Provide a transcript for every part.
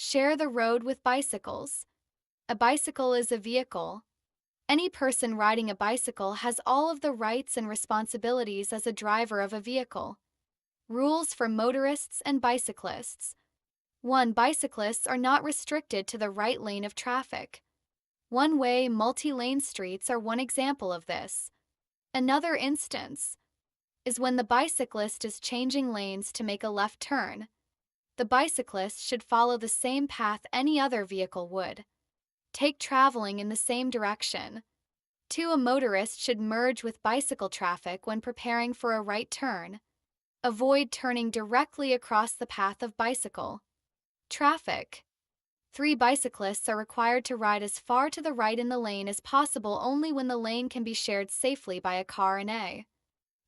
Share the road with bicycles. A bicycle is a vehicle. Any person riding a bicycle has all of the rights and responsibilities as a driver of a vehicle. Rules for motorists and bicyclists. 1. Bicyclists are not restricted to the right lane of traffic. One-way, multi-lane streets are one example of this. Another instance is when the bicyclist is changing lanes to make a left turn. The bicyclist should follow the same path any other vehicle would. Take traveling in the same direction. 2. A motorist should merge with bicycle traffic when preparing for a right turn. Avoid turning directly across the path of bicycle traffic. 3. Bicyclists are required to ride as far to the right in the lane as possible only when the lane can be shared safely by a car and a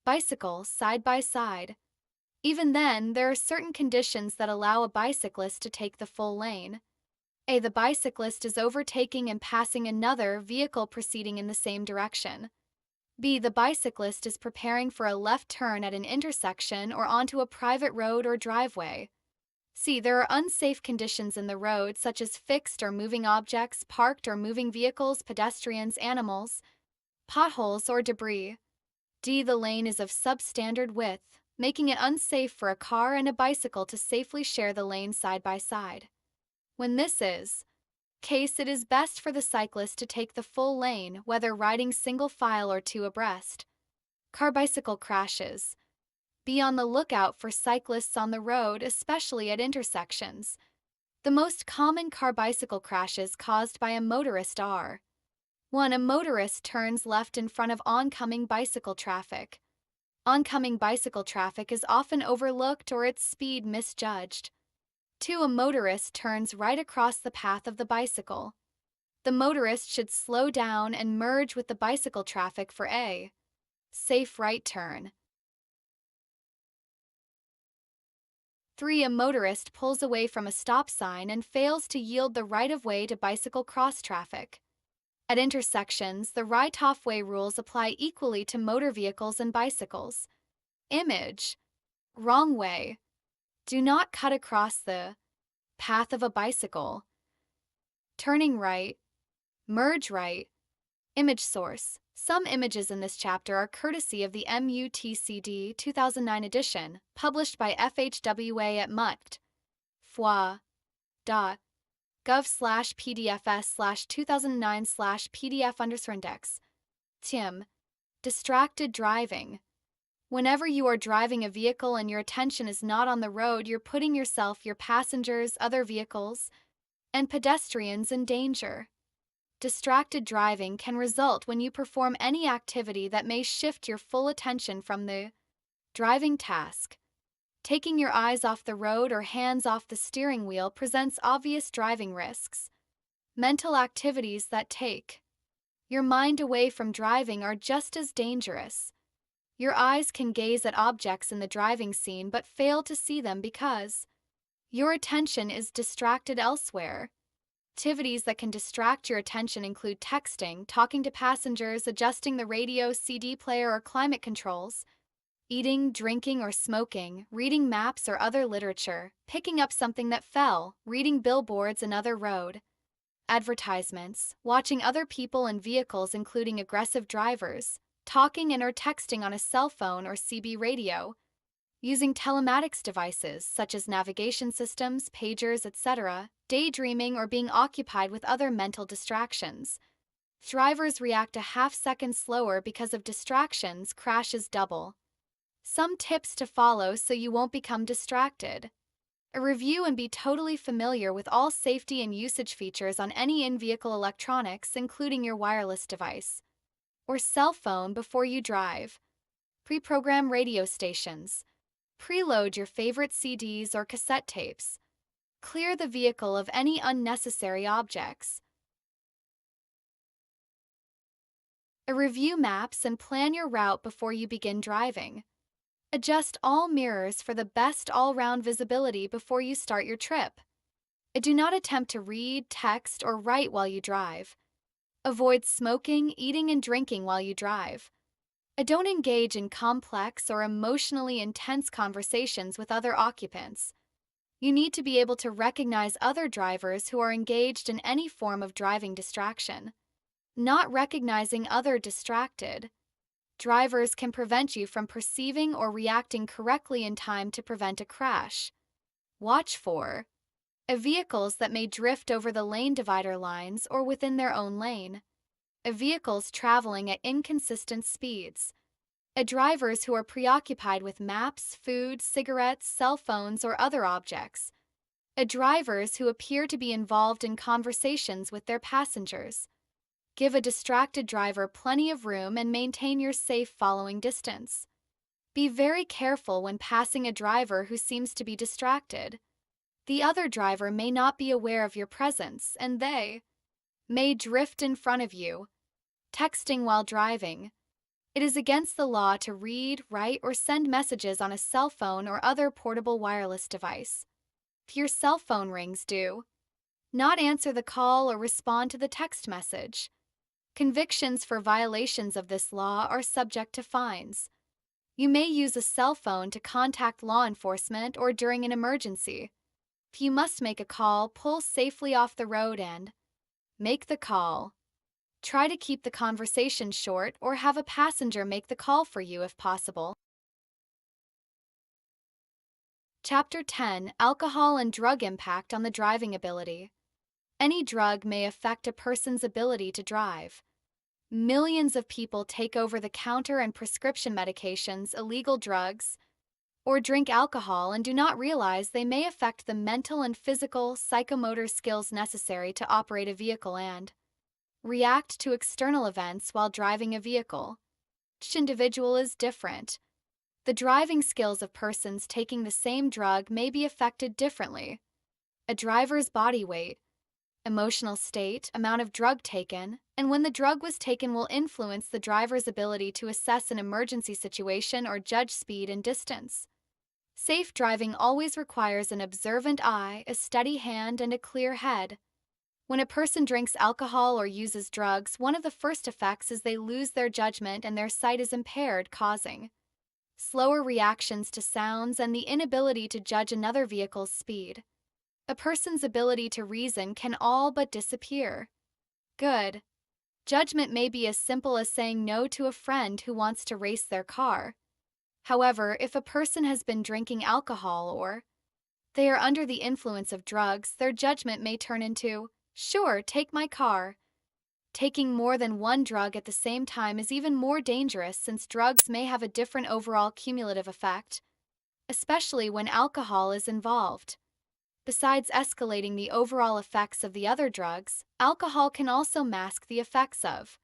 bicycle side by side. Even then, there are certain conditions that allow a bicyclist to take the full lane. A. The bicyclist is overtaking and passing another vehicle proceeding in the same direction. B. The bicyclist is preparing for a left turn at an intersection or onto a private road or driveway. C. There are unsafe conditions in the road such as fixed or moving objects, parked or moving vehicles, pedestrians, animals, potholes, or debris. D. The lane is of substandard width, making it unsafe for a car and a bicycle to safely share the lane side by side. When this is case, it is best for the cyclist to take the full lane, whether riding single file or two abreast. Car-bicycle crashes. Be on the lookout for cyclists on the road, especially at intersections. The most common car-bicycle crashes caused by a motorist are: 1. A motorist turns left in front of oncoming bicycle traffic. Oncoming bicycle traffic is often overlooked or its speed misjudged. 2. A motorist turns right across the path of the bicycle. The motorist should slow down and merge with the bicycle traffic for a safe right turn. 3. A motorist pulls away from a stop sign and fails to yield the right-of-way to bicycle cross traffic. At intersections, the right-of-way rules apply equally to motor vehicles and bicycles. Image: wrong way. Do not cut across the path of a bicycle. Turning right. Merge right. Image source: some images in this chapter are courtesy of the MUTCD 2009 edition, published by FHWA at mut.gov/pdfs/2009/pdf_index. Tim. Distracted driving. Whenever you are driving a vehicle and your attention is not on the road, you're putting yourself, your passengers, other vehicles, and pedestrians in danger. Distracted driving can result when you perform any activity that may shift your full attention from the driving task. Taking your eyes off the road or hands off the steering wheel presents obvious driving risks. Mental activities that take your mind away from driving are just as dangerous. Your eyes can gaze at objects in the driving scene but fail to see them because your attention is distracted elsewhere. Activities that can distract your attention include texting, talking to passengers, adjusting the radio, CD player, or climate controls, eating, drinking, or smoking, reading maps or other literature, picking up something that fell, reading billboards and other road advertisements, watching other people and vehicles including aggressive drivers, talking and or texting on a cell phone or CB radio, using telematics devices such as navigation systems, pagers, etc., daydreaming or being occupied with other mental distractions. Drivers react a half-second slower because of distractions, crashes double. Some tips to follow so you won't become distracted. Review and be totally familiar with all safety and usage features on any in-vehicle electronics, including your wireless device or cell phone before you drive. Pre-program radio stations. Preload your favorite CDs or cassette tapes. Clear the vehicle of any unnecessary objects. Review maps and plan your route before you begin driving. Adjust all mirrors for the best all-round visibility before you start your trip. Do not attempt to read, text, or write while you drive. Avoid smoking, eating, and drinking while you drive. Don't engage in complex or emotionally intense conversations with other occupants. You need to be able to recognize other drivers who are engaged in any form of driving distraction. Not recognizing other distracted drivers can prevent you from perceiving or reacting correctly in time to prevent a crash. Watch for vehicles that may drift over the lane divider lines or within their own lane. Vehicles traveling at inconsistent speeds. Drivers who are preoccupied with maps, food, cigarettes, cell phones, or other objects. Drivers who appear to be involved in conversations with their passengers. Give a distracted driver plenty of room and maintain your safe following distance. Be very careful when passing a driver who seems to be distracted. The other driver may not be aware of your presence, and they may drift in front of you. Texting while driving. It is against the law to read, write, or send messages on a cell phone or other portable wireless device. If your cell phone rings, do not answer the call or respond to the text message. Convictions for violations of this law are subject to fines. You may use a cell phone to contact law enforcement or during an emergency. If you must make a call, pull safely off the road and make the call. Try to keep the conversation short or have a passenger make the call for you if possible. Chapter 10: Alcohol and Drug Impact on the Driving Ability. Any drug may affect a person's ability to drive. Millions of people take over-the-counter and prescription medications, illegal drugs, or drink alcohol and do not realize they may affect the mental and physical, psychomotor skills necessary to operate a vehicle and react to external events while driving a vehicle. Each individual is different. The driving skills of persons taking the same drug may be affected differently. A driver's body weight, emotional state, amount of drug taken, and when the drug was taken will influence the driver's ability to assess an emergency situation or judge speed and distance. Safe driving always requires an observant eye, a steady hand, and a clear head. When a person drinks alcohol or uses drugs, one of the first effects is they lose their judgment and their sight is impaired, causing slower reactions to sounds and the inability to judge another vehicle's speed. A person's ability to reason can all but disappear. Good judgment may be as simple as saying no to a friend who wants to race their car. However, if a person has been drinking alcohol or they are under the influence of drugs, their judgment may turn into, "Sure, take my car." Taking more than one drug at the same time is even more dangerous since drugs may have a different overall cumulative effect, especially when alcohol is involved. Besides escalating the overall effects of the other drugs, alcohol can also mask the effects of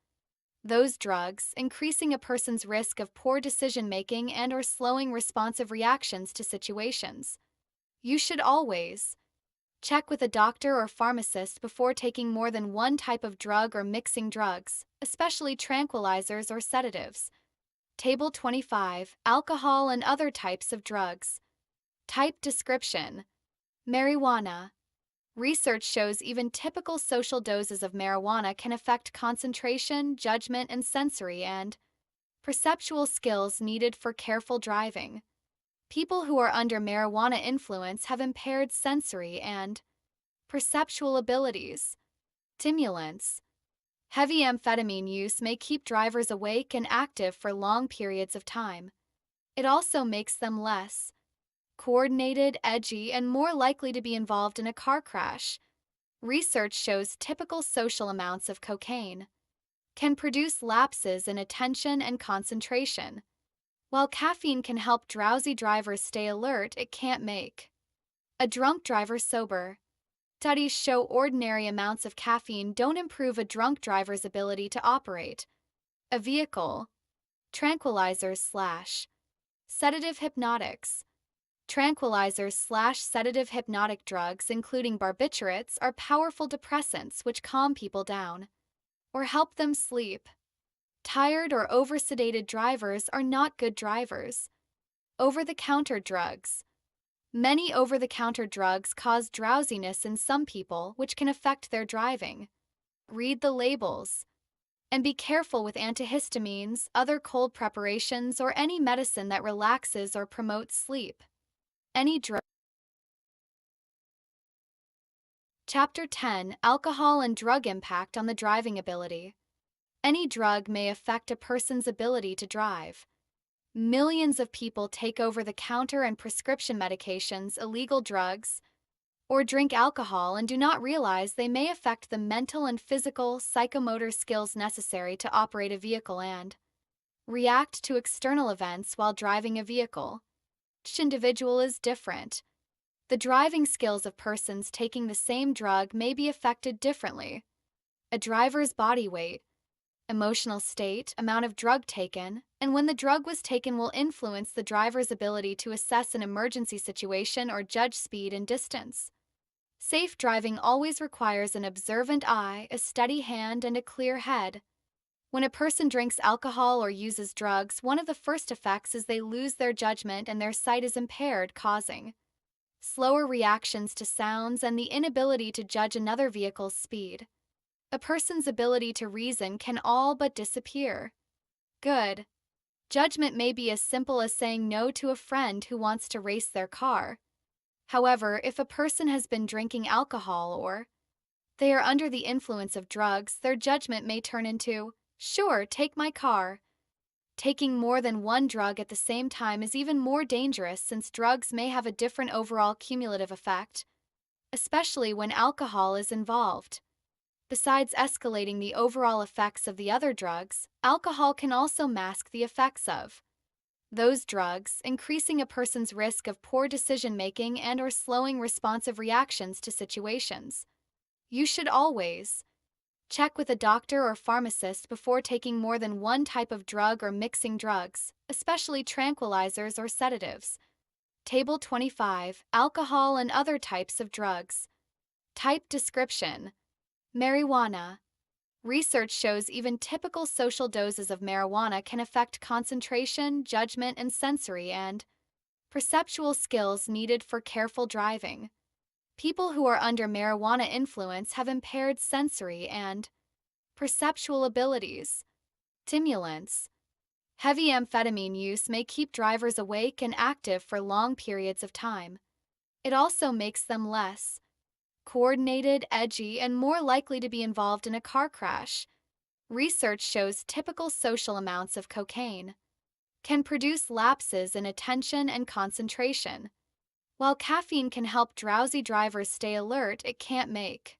those drugs, increasing a person's risk of poor decision-making and/or slowing responsive reactions to situations. You should always check with a doctor or pharmacist before taking more than one type of drug or mixing drugs, especially tranquilizers or sedatives. Table 25: Alcohol and other types of drugs. Type description: marijuana. Research shows even typical social doses of marijuana can affect concentration, judgment, and sensory and perceptual skills needed for careful driving. People who are under marijuana influence have impaired sensory and perceptual abilities. Stimulants. Heavy amphetamine use may keep drivers awake and active for long periods of time. It also makes them less coordinated, edgy, and more likely to be involved in a car crash. Research shows typical social amounts of cocaine can produce lapses in attention and concentration. While caffeine can help drowsy drivers stay alert, it can't make a drunk driver sober. Studies show ordinary amounts of caffeine don't improve a drunk driver's ability to operate a vehicle. Tranquilizers/sedative hypnotics. Tranquilizers/sedative hypnotic drugs, including barbiturates, are powerful depressants which calm people down or help them sleep. Tired or oversedated drivers are not good drivers. Over-the-counter drugs. Many over-the-counter drugs cause drowsiness in some people, which can affect their driving. Read the labels. And be careful with antihistamines, other cold preparations, or any medicine that relaxes or promotes sleep. Any drug Chapter 10: Alcohol and Drug Impact on the Driving Ability. Any drug may affect a person's ability to drive. Millions of people take over the counter and prescription medications, illegal drugs, or drink alcohol and do not realize they may affect the mental and physical, psychomotor skills necessary to operate a vehicle and react to external events while driving a vehicle. Each individual is different. The driving skills of persons taking the same drug may be affected differently. A driver's body weight, emotional state, amount of drug taken, and when the drug was taken will influence the driver's ability to assess an emergency situation or judge speed and distance. Safe driving always requires an observant eye, a steady hand, and a clear head. When a person drinks alcohol or uses drugs, one of the first effects is they lose their judgment and their sight is impaired, causing slower reactions to sounds and the inability to judge another vehicle's speed. A person's ability to reason can all but disappear. Good judgment may be as simple as saying no to a friend who wants to race their car. However, if a person has been drinking alcohol or they are under the influence of drugs, their judgment may turn into, "Sure, take my car." Taking more than one drug at the same time is even more dangerous since drugs may have a different overall cumulative effect, especially when alcohol is involved. Besides escalating the overall effects of the other drugs, alcohol can also mask the effects of those drugs, increasing a person's risk of poor decision-making and or slowing responsive reactions to situations. You should always check with a doctor or pharmacist before taking more than one type of drug or mixing drugs, especially tranquilizers or sedatives. Table 25: Alcohol and other types of drugs. Type description: marijuana. Research shows even typical social doses of marijuana can affect concentration, judgment, and sensory and perceptual skills needed for careful driving. People who are under marijuana influence have impaired sensory and perceptual abilities. Stimulants. Heavy amphetamine use may keep drivers awake and active for long periods of time. It also makes them less coordinated, edgy, and more likely to be involved in a car crash. Research shows typical social amounts of cocaine can produce lapses in attention and concentration. While caffeine can help drowsy drivers stay alert, it can't make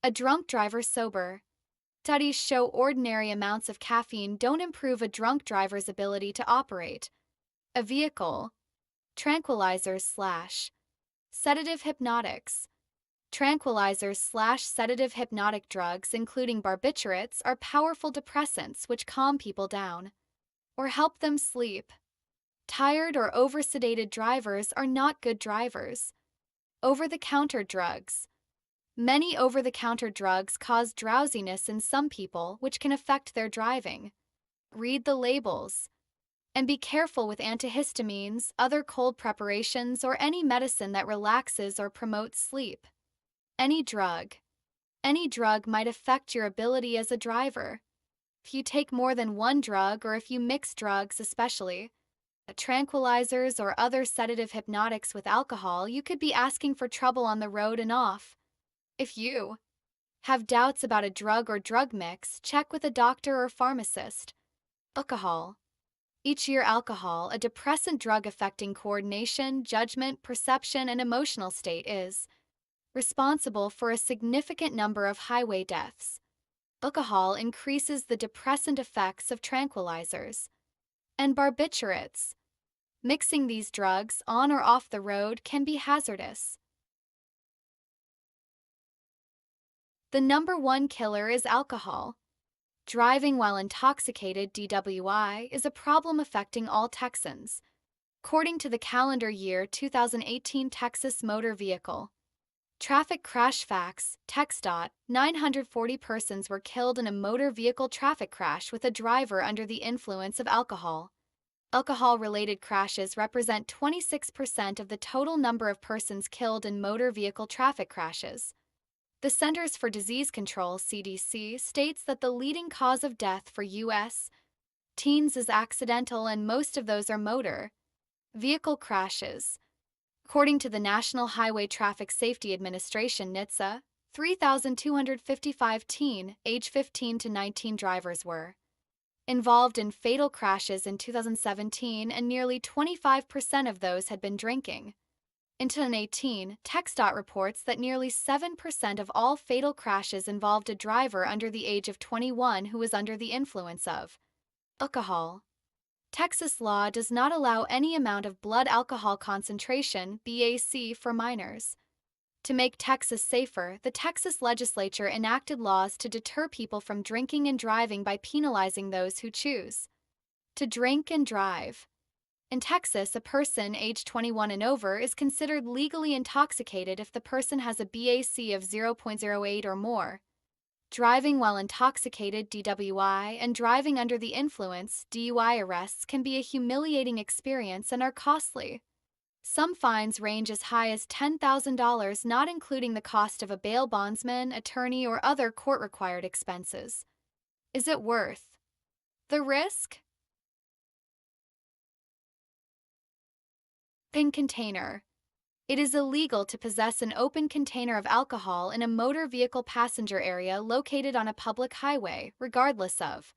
a drunk driver sober. Studies show ordinary amounts of caffeine don't improve a drunk driver's ability to operate a vehicle. Tranquilizers/sedative hypnotics. Tranquilizers/sedative hypnotic drugs, including barbiturates, are powerful depressants which calm people down or help them sleep. Tired or oversedated drivers are not good drivers. Over-the-counter drugs. Many over-the-counter drugs cause drowsiness in some people, which can affect their driving. Read the labels. And be careful with antihistamines, other cold preparations, or any medicine that relaxes or promotes sleep. Any drug might affect your ability as a driver. If you take more than one drug or if you mix drugs, especially tranquilizers or other sedative hypnotics with alcohol, you could be asking for trouble on the road and off. If you have doubts about a drug or drug mix, check with a doctor or pharmacist. Alcohol. Each year, alcohol, a depressant drug affecting coordination, judgment, perception, and emotional state, is responsible for a significant number of highway deaths. Alcohol increases the depressant effects of tranquilizers and barbiturates. Mixing these drugs on or off the road can be hazardous. The number one killer is alcohol. Driving while intoxicated, DWI, is a problem affecting all Texans. According to the calendar year 2018 Texas Motor Vehicle Traffic Crash Facts, TxDOT, 940 persons were killed in a motor vehicle traffic crash with a driver under the influence of alcohol. Alcohol-related crashes represent 26% of the total number of persons killed in motor vehicle traffic crashes. The Centers for Disease Control, CDC, states that the leading cause of death for U.S. teens is accidental and most of those are motor vehicle crashes. According to the National Highway Traffic Safety Administration, NHTSA, 3,255 teen, age 15 to 19 drivers were involved in fatal crashes in 2017, and nearly 25% of those had been drinking. In 2018, TxDOT reports that nearly 7% of all fatal crashes involved a driver under the age of 21 who was under the influence of alcohol. Texas law does not allow any amount of blood alcohol concentration (BAC) for minors. To make Texas safer, the Texas legislature enacted laws to deter people from drinking and driving by penalizing those who choose to drink and drive. In Texas, a person aged 21 and over is considered legally intoxicated if the person has a BAC of 0.08 or more. Driving while intoxicated (DWI) and driving under the influence (DUI) arrests can be a humiliating experience and are costly. Some fines range as high as $10,000, not including the cost of a bail bondsman, attorney, or other court-required expenses. Is it worth the risk? Open container. It is illegal to possess an open container of alcohol in a motor vehicle passenger area located on a public highway, regardless of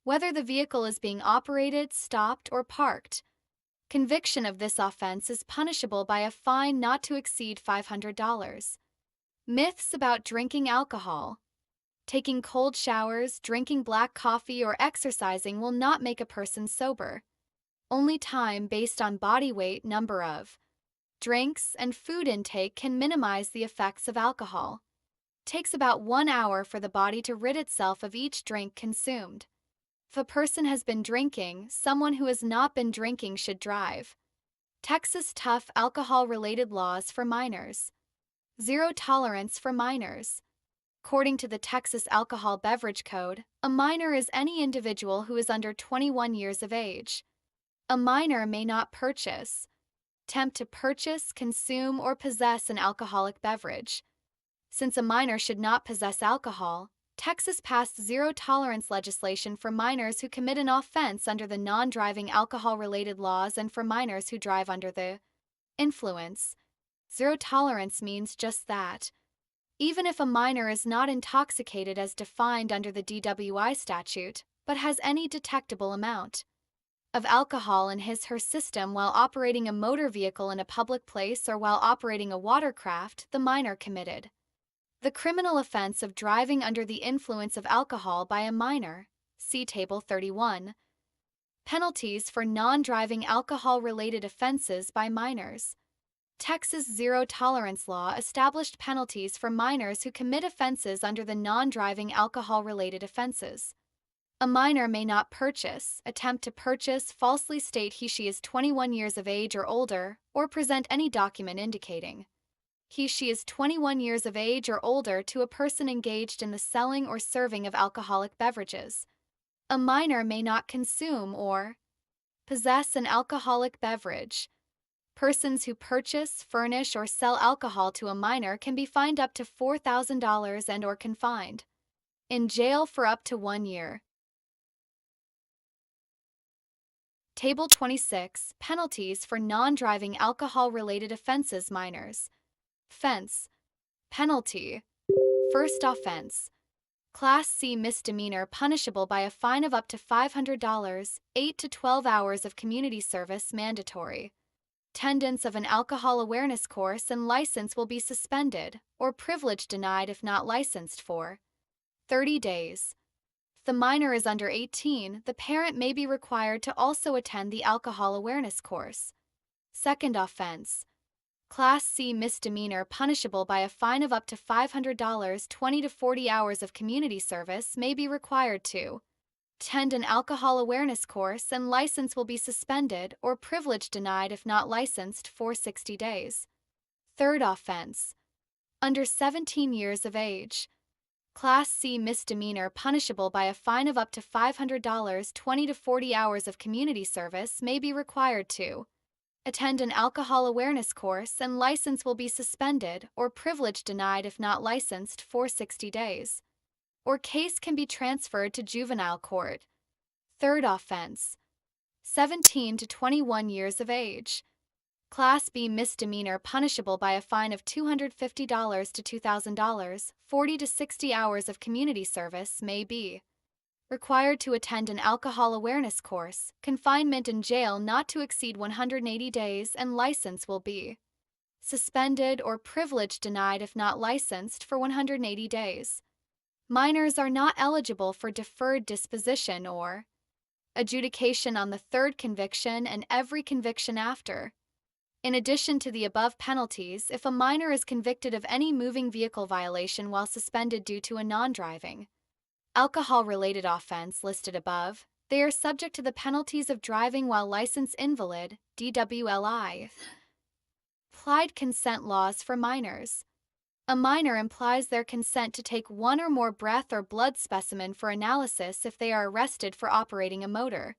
whether the vehicle is being operated, stopped, or parked. Conviction of this offense is punishable by a fine not to exceed $500. Myths about drinking alcohol. Taking cold showers, drinking black coffee, or exercising will not make a person sober. Only time based on body weight, number of drinks, and food intake can minimize the effects of alcohol. It takes about 1 hour for the body to rid itself of each drink consumed. If a person has been drinking, someone who has not been drinking should drive. Texas tough alcohol-related laws for minors. Zero tolerance for minors. According to the Texas Alcohol Beverage Code, a minor is any individual who is under 21 years of age. A minor may not purchase, attempt to purchase, consume, or possess an alcoholic beverage. Since a minor should not possess alcohol, Texas passed zero-tolerance legislation for minors who commit an offense under the non-driving alcohol-related laws and for minors who drive under the influence. Zero tolerance means just that. Even if a minor is not intoxicated as defined under the DWI statute, but has any detectable amount of alcohol in his/her system while operating a motor vehicle in a public place or while operating a watercraft, the minor committed the criminal offense of driving under the influence of alcohol by a minor. See Table 31. Penalties for non-driving alcohol-related offenses by minors. Texas zero-tolerance law established penalties for minors who commit offenses under the non-driving alcohol-related offenses. A minor may not purchase, attempt to purchase, falsely state he/she is 21 years of age or older, or present any document indicating he/she is 21 years of age or older to a person engaged in the selling or serving of alcoholic beverages. A minor may not consume or possess an alcoholic beverage. Persons who purchase, furnish, or sell alcohol to a minor can be fined up to $4,000 and/or confined in jail for up to 1 year. Table 26. Penalties for non-driving alcohol-related offenses minors. Offense. Penalty. First offense. Class C misdemeanor punishable by a fine of up to $500, 8 to 12 hours of community service mandatory. Attendance of an alcohol awareness course and license will be suspended, or privilege denied if not licensed for 30 days. If the minor is under 18, the parent may be required to also attend the alcohol awareness course. Second offense. Class C misdemeanor punishable by a fine of up to $500, 20 to 40 hours of community service may be required to attend an alcohol awareness course and license will be suspended or privilege denied if not licensed for 60 days. Third offense. Under 17 years of age. Class C misdemeanor punishable by a fine of up to $500, 20 to 40 hours of community service may be required to attend an alcohol awareness course and license will be suspended or privilege denied if not licensed for 60 days. Or case can be transferred to juvenile court. Third offense. 17 to 21 years of age. Class B misdemeanor punishable by a fine of $250 to $2,000, 40 to 60 hours of community service may be required to attend an alcohol awareness course, confinement in jail not to exceed 180 days, and license will be suspended or privilege denied if not licensed for 180 days. Minors are not eligible for deferred disposition or adjudication on the third conviction and every conviction after. In addition to the above penalties, if a minor is convicted of any moving vehicle violation while suspended due to a non-driving alcohol-related offense listed above, they are subject to the penalties of driving while licensed invalid, DWLI. Implied consent laws for minors. A minor implies their consent to take one or more breath or blood specimen for analysis if they are arrested for operating a motor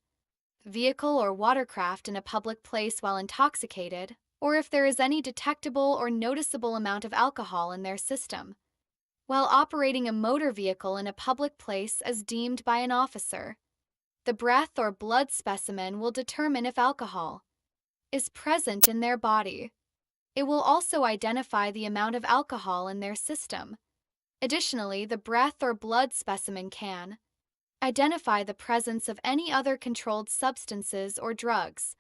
vehicle or watercraft in a public place while intoxicated, or if there is any detectable or noticeable amount of alcohol in their system, while operating a motor vehicle in a public place as deemed by an officer. The breath or blood specimen will determine if alcohol is present in their body. It will also identify the amount of alcohol in their system. Additionally, the breath or blood specimen can identify the presence of any other controlled substances or drugs.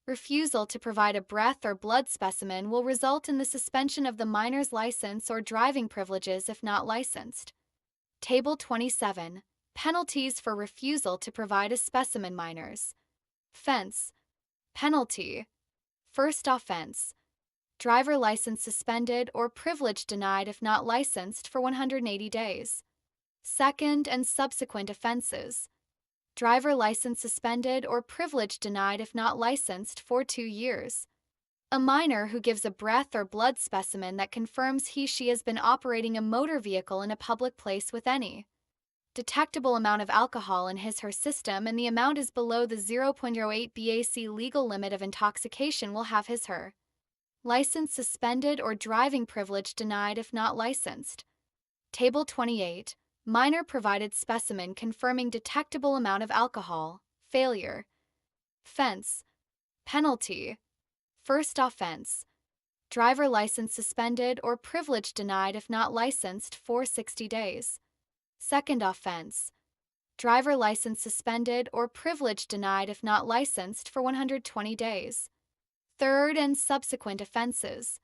Refusal to provide a breath or blood specimen will result in the suspension of the minor's license or driving privileges if not licensed. Table 27. Penalties for refusal to provide a specimen. Minors. Offense. Penalty. First offense. Driver license suspended or privilege denied if not licensed for 180 days. Second and subsequent offenses. Driver license suspended or privilege denied if not licensed for 2 years. A minor who gives a breath or blood specimen that confirms he/she has been operating a motor vehicle in a public place with any detectable amount of alcohol in his/her system and the amount is below the 0.08 BAC legal limit of intoxication will have his/her license suspended or driving privilege denied if not licensed. Table 28. Minor provided specimen confirming detectable amount of alcohol. Failure. Offense. Penalty. First offense. Driver license suspended or privilege denied if not licensed for 60 days. Second offense. Driver license suspended or privilege denied if not licensed for 120 days. Third and subsequent offenses.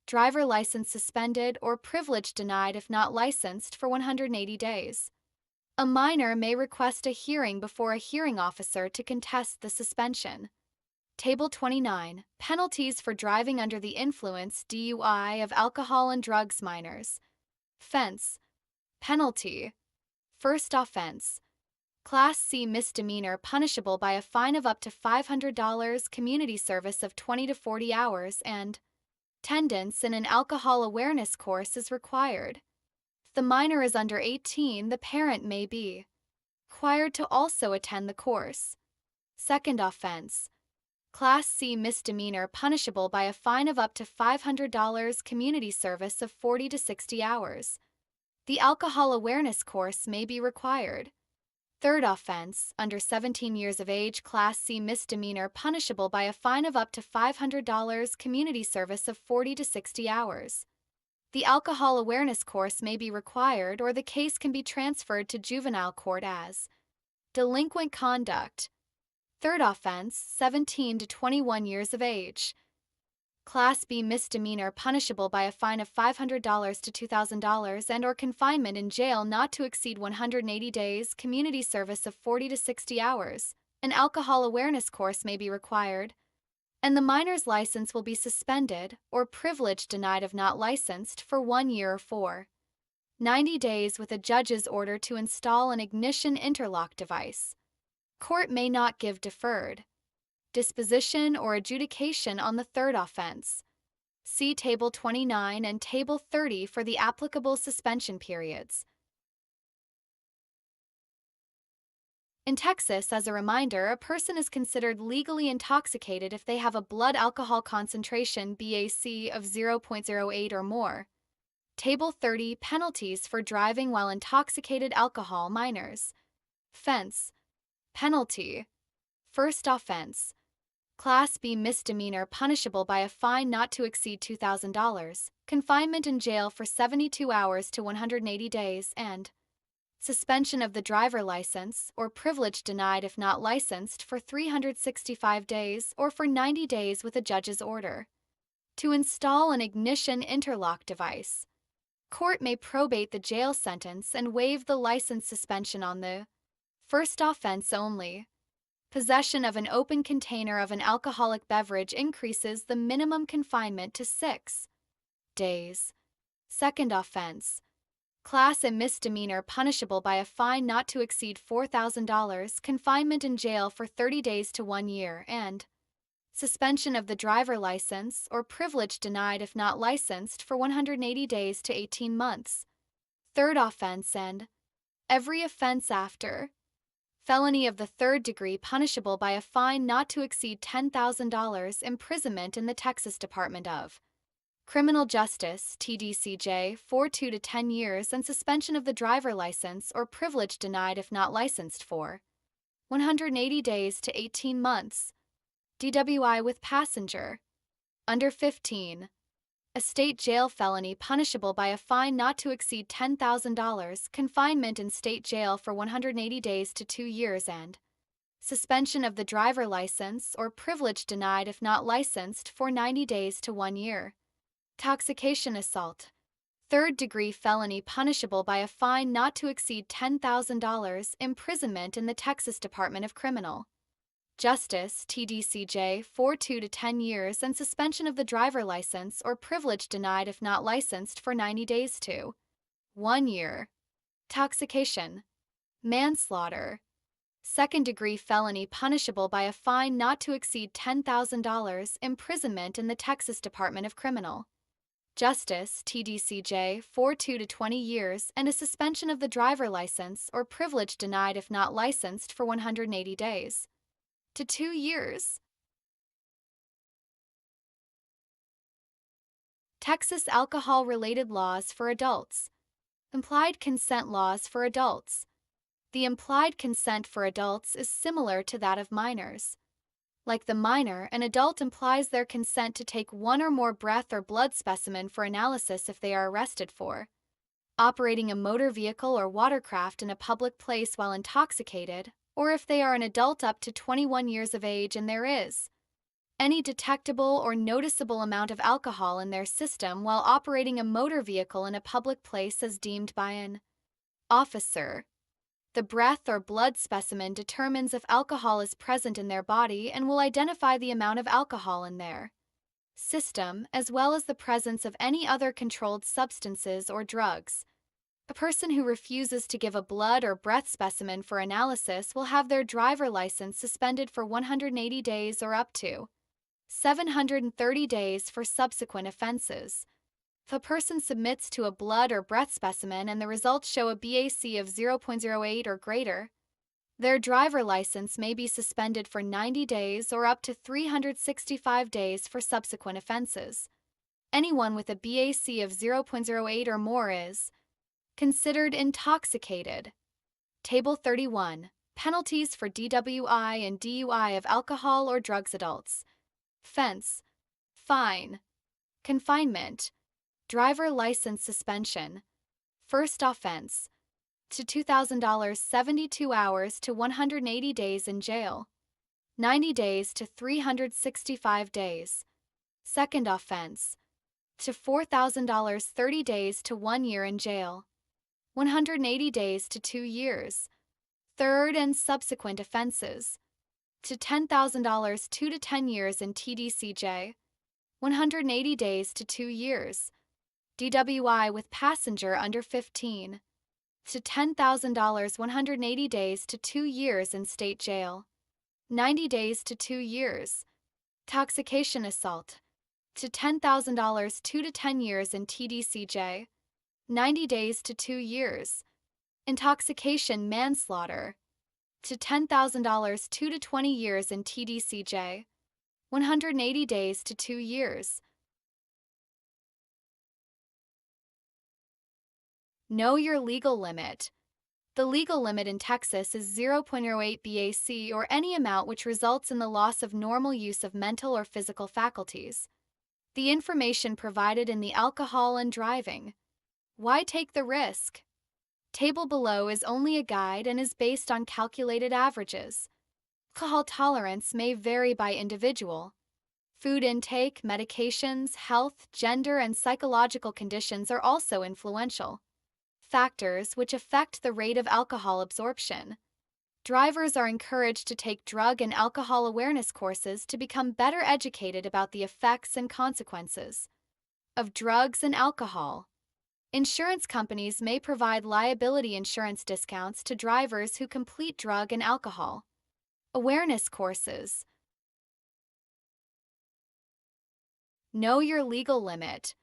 Driver license suspended or privilege denied if not licensed for 180 days. A minor may request a hearing before a hearing officer to contest the suspension. Table 29. Penalties for driving under the influence DUI of alcohol and drugs. Minors. Offense. Penalty. First offense. Class C misdemeanor punishable by a fine of up to $500, community service of 20 to 40 hours, and attendance in an alcohol awareness course is required. If the minor is under 18, the parent may be required to also attend the course. Second offense. Class C misdemeanor punishable by a fine of up to $500, community service of 40 to 60 hours. The alcohol awareness course may be required. Third offense, under 17 years of age, Class C misdemeanor punishable by a fine of up to $500, community service of 40 to 60 hours. The alcohol awareness course may be required or the case can be transferred to juvenile court as delinquent conduct. Third offense, 17 to 21 years of age. Class B misdemeanor punishable by a fine of $500 to $2,000 and or confinement in jail not to exceed 180 days, community service of 40 to 60 hours. An alcohol awareness course may be required, and the minor's license will be suspended or privilege denied if not licensed for 1 year or for 90 days with a judge's order to install an ignition interlock device. Court may not give deferred disposition or adjudication on the third offense. See Table 29 and Table 30 for the applicable suspension periods. In Texas, as a reminder, a person is considered legally intoxicated if they have a blood alcohol concentration BAC of 0.08 or more. Table 30. Penalties for driving while intoxicated. Alcohol. Minors. Offense. Penalty. First offense. Class B misdemeanor punishable by a fine not to exceed $2,000, confinement in jail for 72 hours to 180 days, and suspension of the driver license or privilege denied if not licensed for 365 days or for 90 days with a judge's order. To install an ignition interlock device. Court may probate the jail sentence and waive the license suspension on the first offense only. Possession of an open container of an alcoholic beverage increases the minimum confinement to 6 days. Second offense. Class A misdemeanor punishable by a fine not to exceed $4,000, confinement in jail for 30 days to 1 year, and suspension of the driver license or privilege denied if not licensed for 180 days to 18 months. Third offense and every offense after. Felony of the third degree punishable by a fine not to exceed $10,000, imprisonment in the Texas Department of Criminal Justice, TDCJ, for 2 to 10 years and suspension of the driver license or privilege denied if not licensed for 180 days to 18 months. DWI with passenger. Under 15. A state jail felony punishable by a fine not to exceed $10,000, confinement in state jail for 180 days to 2 years, and suspension of the driver license or privilege denied if not licensed for 90 days to 1 year. Intoxication assault. Third degree felony punishable by a fine not to exceed $10,000, imprisonment in the Texas Department of Criminal Justice, TDCJ, for 2 to 10 years and suspension of the driver license or privilege denied if not licensed for 90 days to 1 year. Intoxication. Manslaughter. Second-degree felony punishable by a fine not to exceed $10,000, imprisonment in the Texas Department of Criminal Justice, TDCJ, for 2 to 20 years and a suspension of the driver license or privilege denied if not licensed for 180 days to 2 years. Texas alcohol-related laws for adults. Implied consent laws for adults. The implied consent for adults is similar to that of minors. Like the minor, an adult implies their consent to take one or more breath or blood specimen for analysis if they are arrested for operating a motor vehicle or watercraft in a public place while intoxicated, or if they are an adult up to 21 years of age and there is any detectable or noticeable amount of alcohol in their system while operating a motor vehicle in a public place as deemed by an officer. The breath or blood specimen determines if alcohol is present in their body and will identify the amount of alcohol in their system, as well as the presence of any other controlled substances or drugs. A person who refuses to give a blood or breath specimen for analysis will have their driver license suspended for 180 days or up to 730 days for subsequent offenses. If a person submits to a blood or breath specimen and the results show a BAC of 0.08 or greater, their driver license may be suspended for 90 days or up to 365 days for subsequent offenses. Anyone with a BAC of 0.08 or more is considered intoxicated. Table 31. Penalties for DWI and DUI of alcohol or drugs adults. Offense. Fine. Confinement. Driver license suspension. First offense. To $2,000, 72 hours to 180 days in jail. 90 days to 365 days. Second offense. To $4,000, 30 days to 1 year in jail. 180 days to 2 years. Third and subsequent offenses. To $10,000, 2 to 10 years in TDCJ. 180 days to 2 years. DWI with passenger under 15. To $10,000, 180 days to 2 years in state jail. 90 days to 2 years. Intoxication assault. To $10,000, 2 to 10 years in TDCJ. 90 days to 2 years. Intoxication manslaughter. To $10,000, 2 to 20 years in TDCJ. 180 days to 2 years. Know your legal limit. The legal limit in Texas is 0.08 BAC or any amount which results in the loss of normal use of mental or physical faculties. The information provided in the alcohol and driving. Why take the risk? Table below is only a guide and is based on calculated averages. Alcohol tolerance may vary by individual. Food intake, medications, health, gender, and psychological conditions are also influential factors which affect the rate of alcohol absorption. Drivers are encouraged to take drug and alcohol awareness courses to become better educated about the effects and consequences of drugs and alcohol. Insurance companies may provide liability insurance discounts to drivers who complete drug and alcohol awareness courses. Know your legal limit.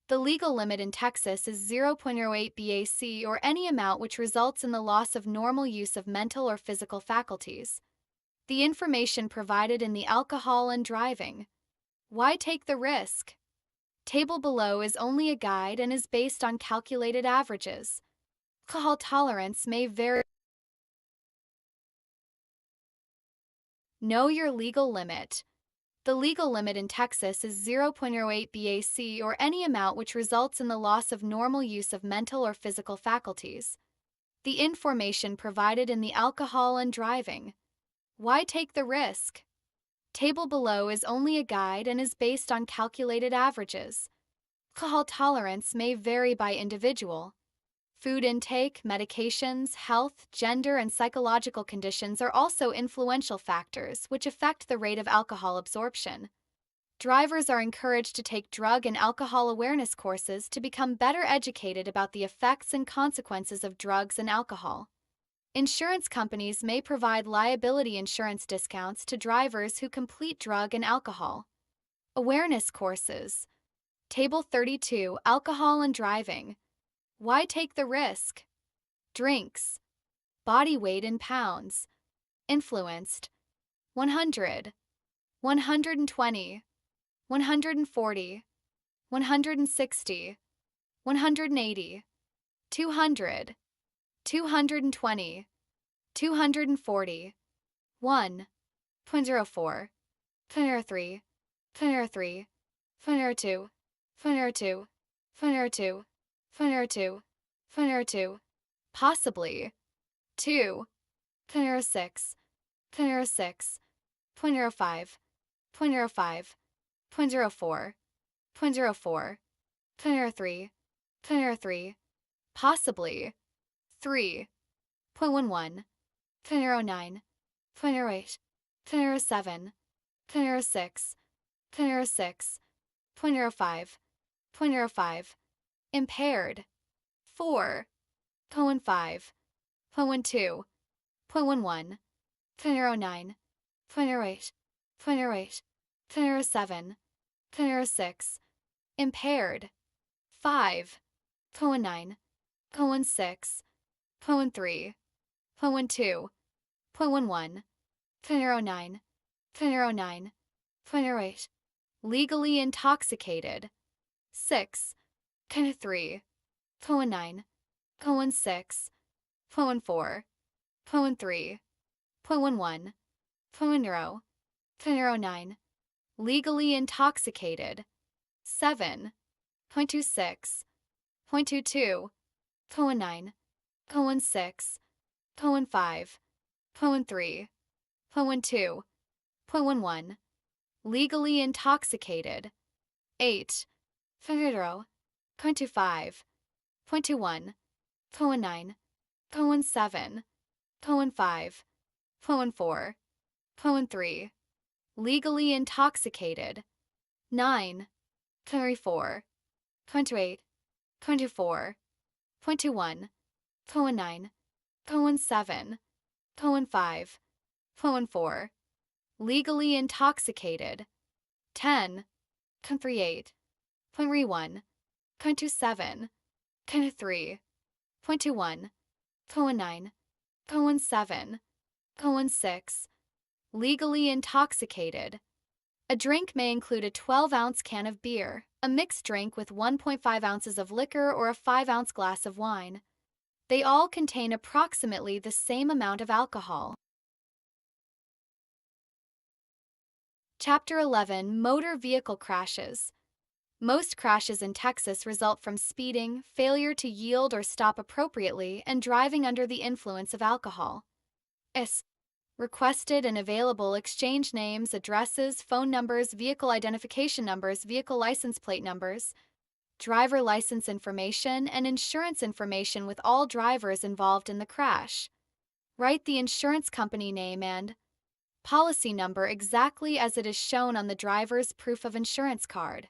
The legal limit in Texas is 0.08 BAC or any amount which results in the loss of normal use of mental or physical faculties. The information provided in the alcohol and driving. Why take the risk? Table below is only a guide and is based on calculated averages. Alcohol tolerance may vary. Know your legal limit. The legal limit in Texas is 0.08 BAC or any amount which results in the loss of normal use of mental or physical faculties. The information provided in the alcohol and driving. Why take the risk? Table below is only a guide and is based on calculated averages. Alcohol tolerance may vary by individual. Food intake, medications, health, gender, and psychological conditions are also influential factors which affect the rate of alcohol absorption. Drivers are encouraged to take drug and alcohol awareness courses to become better educated about the effects and consequences of drugs and alcohol. Insurance companies may provide liability insurance discounts to drivers who complete drug and alcohol awareness courses. Table 32, Alcohol and Driving. Why take the risk? Drinks. Body weight in pounds. Influenced. 100. 120. 140. 160. 180. 200. 220. 240. 1. 0.04. 0.03. 0.03. 0.02. 0.02. 0.02. 0.02. 0.02. Possibly. 2. 0.06. 0.06. 0.05. 0.05. 0.04. 0.04. 0.03. 0.03. Possibly. 3. 0.11. 0.09. 0.08. 0.07. 0.06. 0.06. 0.05. 0.05. Impaired. 4. 0.15. 0.12. 0.11. 0.09. 0.08. 0.08. 0.07. 0.06. Impaired. 5. 0.9. 0.16. 0.13. 0.12. 0.11. 0.09. 0.09. 0.08. Legally intoxicated. 6. 0.3. 0.9. 0.16. 0.14. 0.13. 0.11. 0.0. 0.09. Legally intoxicated. 7. 0.26. 0.22. 0.9. 0.16. 0.15. 0.3. 0.12. 0.11. Legally intoxicated. 8. 0.0. 0.25. 0.21. 0.9. 0.7. 0.5. 0.4. 0.3. Legally intoxicated. 9. 0.4. 0.28. 0.24. 0.21. 0.9. 0.7. 0.5. 0.4. Legally intoxicated. 10. 0.38. 0.31. 0.27. 0.3. 0.21. 0.9. 0.7. 0.6. Legally intoxicated. A drink may include a 12-ounce can of beer, a mixed drink with 1.5 ounces of liquor, or a 5-ounce glass of wine. They all contain approximately the same amount of alcohol. Chapter 11: Motor Vehicle Crashes. Most crashes in Texas result from speeding, failure to yield or stop appropriately, and driving under the influence of alcohol. S. Requested and available exchange names, addresses, phone numbers, vehicle identification numbers, vehicle license plate numbers, driver license information, and insurance information with all drivers involved in the crash. Write the insurance company name and policy number exactly as it is shown on the driver's proof of insurance card.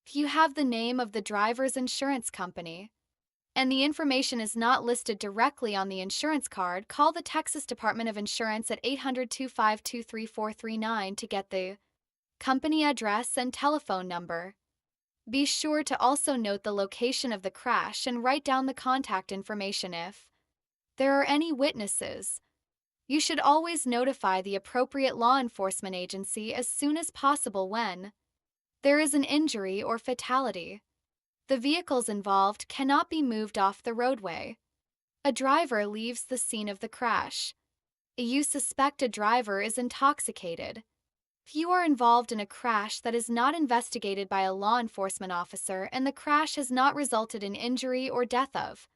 If you have the name of the driver's insurance company, and the information is not listed directly on the insurance card, call the Texas Department of Insurance at 800-252-3439 to get the company address and telephone number. Be sure to also note the location of the crash and write down the contact information if there are any witnesses. You should always notify the appropriate law enforcement agency as soon as possible when there is an injury or fatality. The vehicles involved cannot be moved off the roadway. A driver leaves the scene of the crash. You suspect a driver is intoxicated. If you are involved in a crash that is not investigated by a law enforcement officer and the crash has not resulted in injury or death of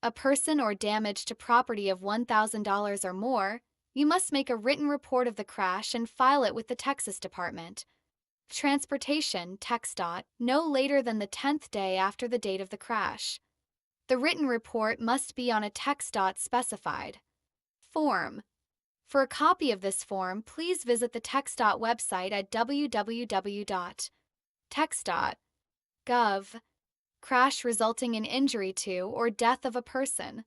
a person or damage to property of $1,000 or more, you must make a written report of the crash and file it with the Texas Department of Transportation, TxDOT, no later than the 10th day after the date of the crash. The written report must be on a TxDOT specified form. For a copy of this form, please visit the TxDOT website at www.texdot.gov. Crash resulting in injury to or death of a person.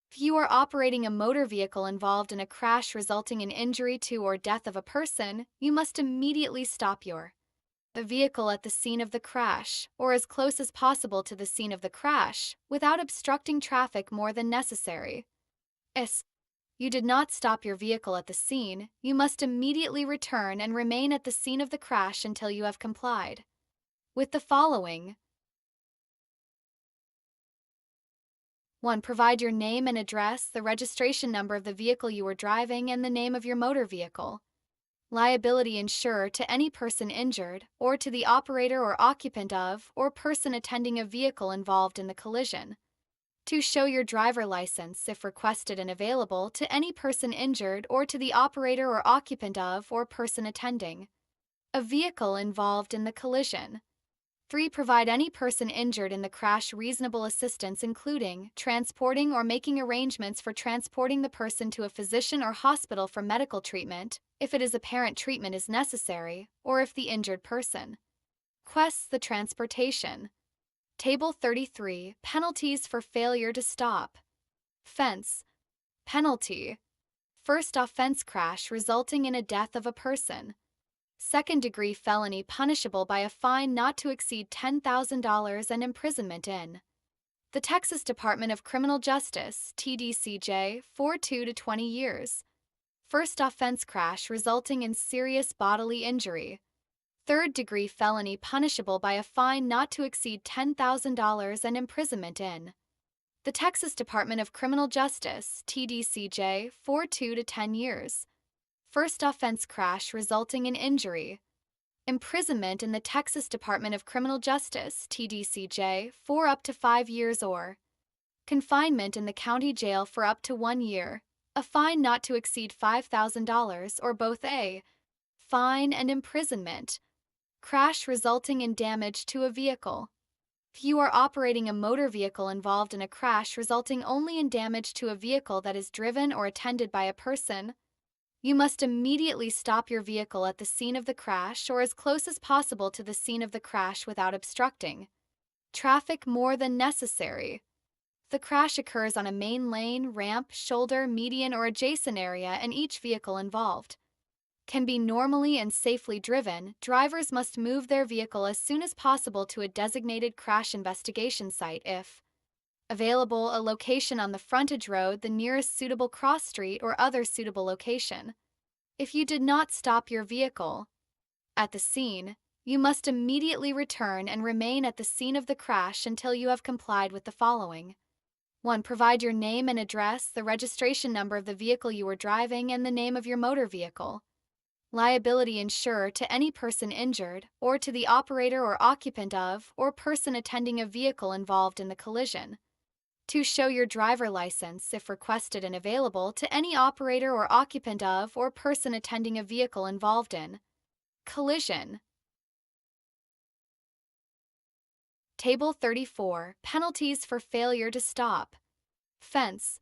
If you are operating a motor vehicle involved in a crash resulting in injury to or death of a person, you must immediately stop the vehicle at the scene of the crash, or as close as possible to the scene of the crash, without obstructing traffic more than necessary. If you did not stop your vehicle at the scene, you must immediately return and remain at the scene of the crash until you have complied with the following. 1. Provide your name and address, the registration number of the vehicle you are driving, and the name of your motor vehicle. Liability insurer to any person injured, or to the operator or occupant of, or person attending a vehicle involved in the collision. 2. Show your driver license, if requested and available, to any person injured or to the operator or occupant of, or person attending a vehicle involved in the collision. 3. Provide any person injured in the crash reasonable assistance, including transporting or making arrangements for transporting the person to a physician or hospital for medical treatment, if it is apparent treatment is necessary, or if the injured person requests the transportation. Table 33. Penalties for failure to stop. Offense. Penalty. First offense, crash resulting in a death of a person. Second-degree felony, punishable by a fine not to exceed $10,000 and imprisonment in the Texas Department of Criminal Justice, TDCJ, 2 to 20 years. First offense, crash resulting in serious bodily injury. Third-degree felony, punishable by a fine not to exceed $10,000 and imprisonment in the Texas Department of Criminal Justice, TDCJ, 2 to 10 years. First offense, crash resulting in injury. Imprisonment in the Texas Department of Criminal Justice, TDCJ, for up to 5 years, or confinement in the county jail for up to 1 year. A fine not to exceed $5,000, or both. A fine and imprisonment. Crash resulting in damage to a vehicle. If you are operating a motor vehicle involved in a crash resulting only in damage to a vehicle that is driven or attended by a person, you must immediately stop your vehicle at the scene of the crash or as close as possible to the scene of the crash without obstructing traffic more than necessary. The crash occurs on a main lane, ramp, shoulder, median, or adjacent area, and each vehicle involved can be normally and safely driven. Drivers must move their vehicle as soon as possible to a designated crash investigation site if available, a location on the frontage road, the nearest suitable cross street, or other suitable location. If you did not stop your vehicle at the scene, you must immediately return and remain at the scene of the crash until you have complied with the following. 1. Provide your name and address, the registration number of the vehicle you are driving, and the name of your motor vehicle. Liability insurer to any person injured, or to the operator or occupant of, or person attending a vehicle involved in the collision. 2. Show your driver license, if requested and available, to any operator or occupant of, or person attending a vehicle involved in collision. Table 34. Penalties for failure to stop. Fence.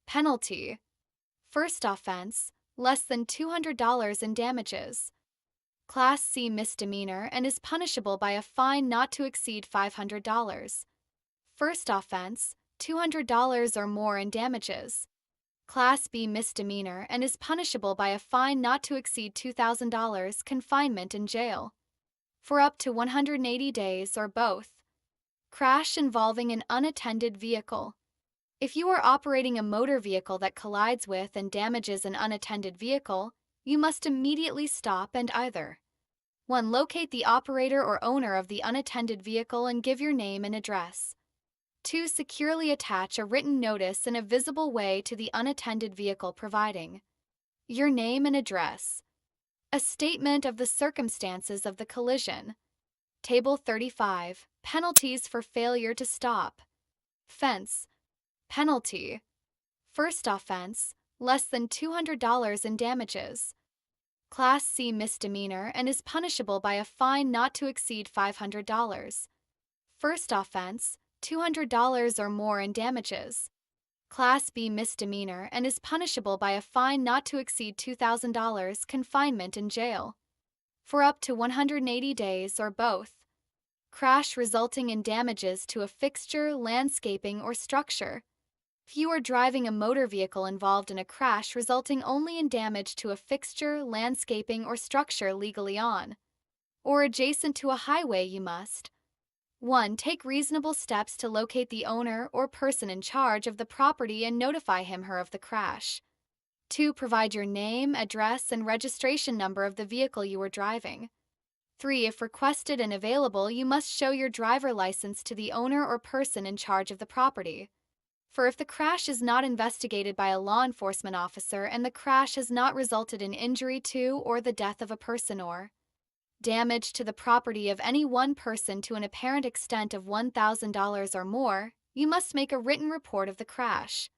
Penalty. First offense, less than $200 in damages. Class C misdemeanor and is punishable by a fine not to exceed $500. First offense, $200 or more in damages. Class B misdemeanor and is punishable by a fine not to exceed $2,000, confinement in jail for up to 180 days or both. Crash involving an unattended vehicle. If you are operating a motor vehicle that collides with and damages an unattended vehicle, you must immediately stop and either 1. Locate the operator or owner of the unattended vehicle and give your name and address. 2. Securely attach a written notice in a visible way to the unattended vehicle providing your name and address. A statement of the circumstances of the collision. Table 35. Penalties for failure to stop. Fence. Penalty. First offense, less than $200 in damages. Class C misdemeanor and is punishable by a fine not to exceed $500. First offense, $200 or more in damages. Class B misdemeanor and is punishable by a fine not to exceed $2,000, confinement in jail for up to 180 days or both. Crash resulting in damages to a fixture, landscaping, or structure. If you are driving a motor vehicle involved in a crash resulting only in damage to a fixture, landscaping, or structure legally on or adjacent to a highway, you must 1. Take reasonable steps to locate the owner or person in charge of the property and notify him/her of the crash. 2. Provide your name, address, and registration number of the vehicle you are driving. 3. If requested and available, you must show your driver license to the owner or person in charge of the property. For if the crash is not investigated by a law enforcement officer and the crash has not resulted in injury to or the death of a person or damage to the property of any one person to an apparent extent of $1,000 or more, you must make a written report of the crash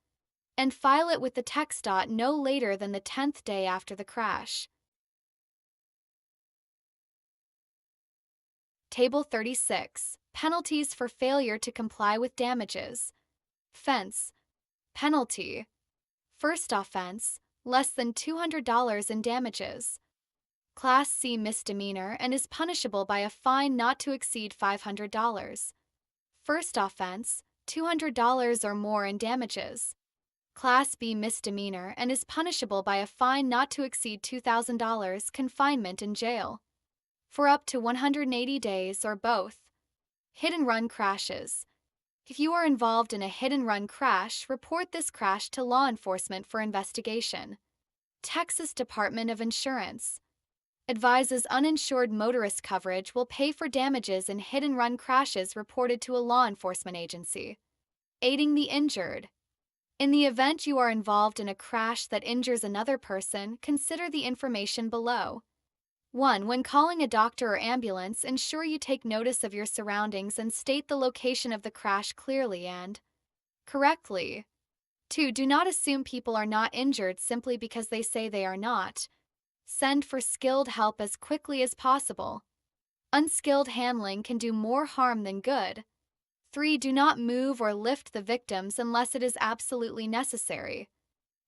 and file it with the TxDOT no later than the 10th day after the crash. Table 36. Penalties for failure to comply with damages. Fence. Penalty. First offense, less than $200 in damages. Class C misdemeanor and is punishable by a fine not to exceed $500. First offense, $200 or more in damages. Class B misdemeanor and is punishable by a fine not to exceed $2,000, confinement in jail for up to 180 days or both. Hit-and-run crashes. If you are involved in a hit-and-run crash, report this crash to law enforcement for investigation. Texas Department of Insurance advises uninsured motorist coverage will pay for damages in hit-and-run crashes reported to a law enforcement agency. Aiding the injured. In the event you are involved in a crash that injures another person, consider the information below. 1. When calling a doctor or ambulance, ensure you take notice of your surroundings and state the location of the crash clearly and correctly. 2. Do not assume people are not injured simply because they say they are not. Send for skilled help as quickly as possible. Unskilled handling can do more harm than good. 3. Do not move or lift the victims unless it is absolutely necessary.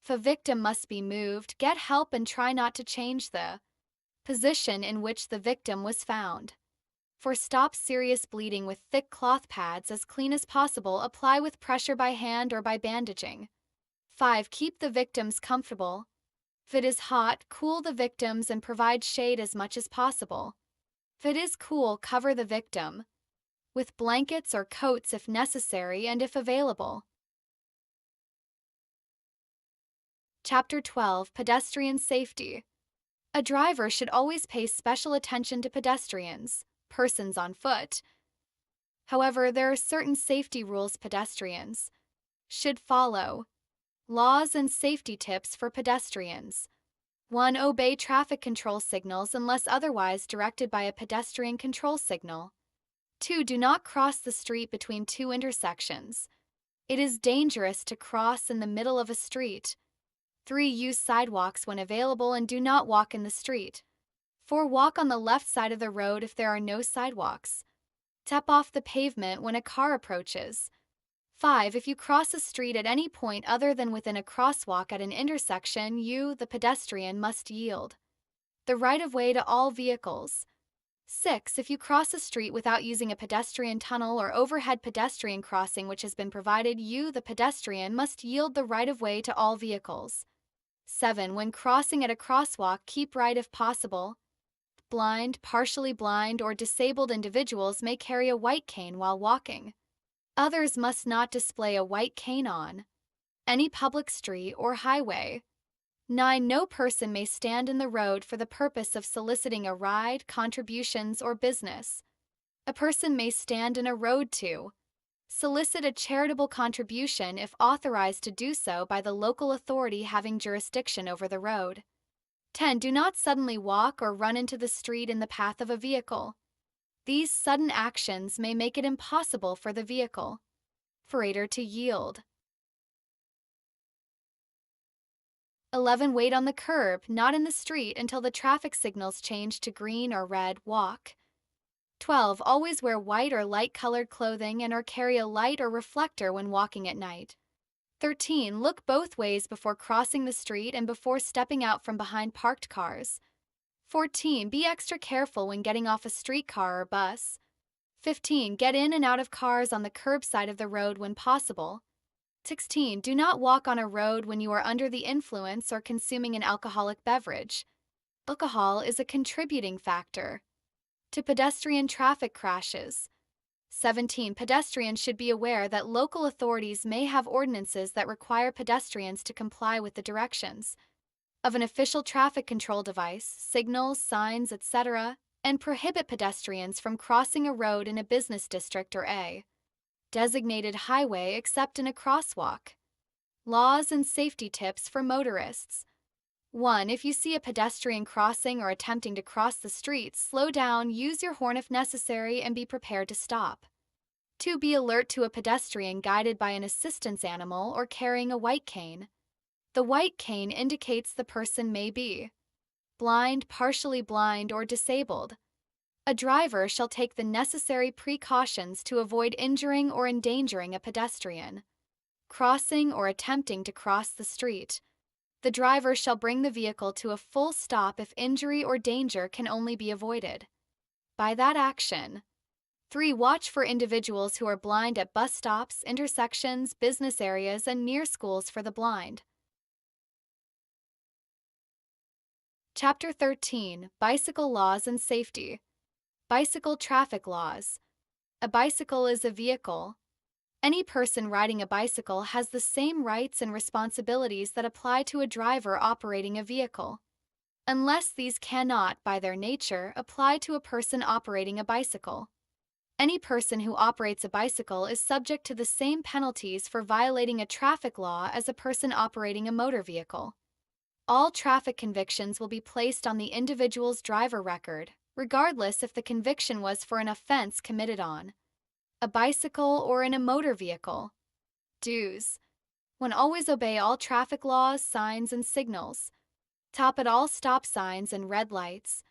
If a victim must be moved, get help and try not to change the position in which the victim was found. 4. Stop serious bleeding with thick cloth pads as clean as possible. Apply with pressure by hand or by bandaging. 5. Keep the victims comfortable. If it is hot, cool the victims and provide shade as much as possible. If it is cool, cover the victim with blankets or coats if necessary and if available. Chapter 12. Pedestrian Safety. A driver should always pay special attention to pedestrians, persons on foot. However, there are certain safety rules pedestrians should follow. Laws and safety tips for pedestrians. 1. Obey traffic control signals unless otherwise directed by a pedestrian control signal. 2. Do not cross the street between two intersections. It is dangerous to cross in the middle of a street. 3. Use sidewalks when available and do not walk in the street. 4. Walk on the left side of the road if there are no sidewalks. Step off the pavement when a car approaches. 5. If you cross a street at any point other than within a crosswalk at an intersection, you, the pedestrian, must yield the right-of-way to all vehicles. 6. If you cross a street without using a pedestrian tunnel or overhead pedestrian crossing which has been provided, you, the pedestrian, must yield the right-of-way to all vehicles. 7. When crossing at a crosswalk, keep right if possible. Blind, partially blind, or disabled individuals may carry a white cane while walking. Others must not display a white cane on any public street or highway. 9. No person may stand in the road for the purpose of soliciting a ride, contributions, or business. A person may stand in a road to solicit a charitable contribution if authorized to do so by the local authority having jurisdiction over the road. 10. Do not suddenly walk or run into the street in the path of a vehicle. These sudden actions may make it impossible for the vehicle operator to yield. 11. Wait on the curb, not in the street, until the traffic signals change to green or red. Walk. 12. Always wear white or light-colored clothing and or carry a light or reflector when walking at night. 13. Look both ways before crossing the street and before stepping out from behind parked cars. 14. Be extra careful when getting off a streetcar or bus. 15. Get in and out of cars on the curb side of the road when possible. 16. Do not walk on a road when you are under the influence or consuming an alcoholic beverage. Alcohol is a contributing factor to pedestrian traffic crashes. 17. Pedestrians should be aware that local authorities may have ordinances that require pedestrians to comply with the directions of an official traffic control device, signals, signs, etc., and prohibit pedestrians from crossing a road in a business district or a designated highway except in a crosswalk. Laws and safety tips for motorists. 1. If you see a pedestrian crossing or attempting to cross the street, slow down, use your horn if necessary, and be prepared to stop. 2. Be alert to a pedestrian guided by an assistance animal or carrying a white cane. The white cane indicates the person may be blind, partially blind, or disabled. A driver shall take the necessary precautions to avoid injuring or endangering a pedestrian crossing or attempting to cross the street. The driver shall bring the vehicle to a full stop if injury or danger can only be avoided by that action. 3. Watch for individuals who are blind at bus stops, intersections, business areas, and near schools for the blind. Chapter 13. Bicycle Laws and Safety. Bicycle Traffic Laws. A bicycle is a vehicle. Any person riding a bicycle has the same rights and responsibilities that apply to a driver operating a vehicle, unless these cannot, by their nature, apply to a person operating a bicycle. Any person who operates a bicycle is subject to the same penalties for violating a traffic law as a person operating a motor vehicle. All traffic convictions will be placed on the individual's driver record, regardless if the conviction was for an offense committed on a bicycle or in a motor vehicle. Dues. 1. Always obey all traffic laws, signs, and signals. Stop at all stop signs and red lights.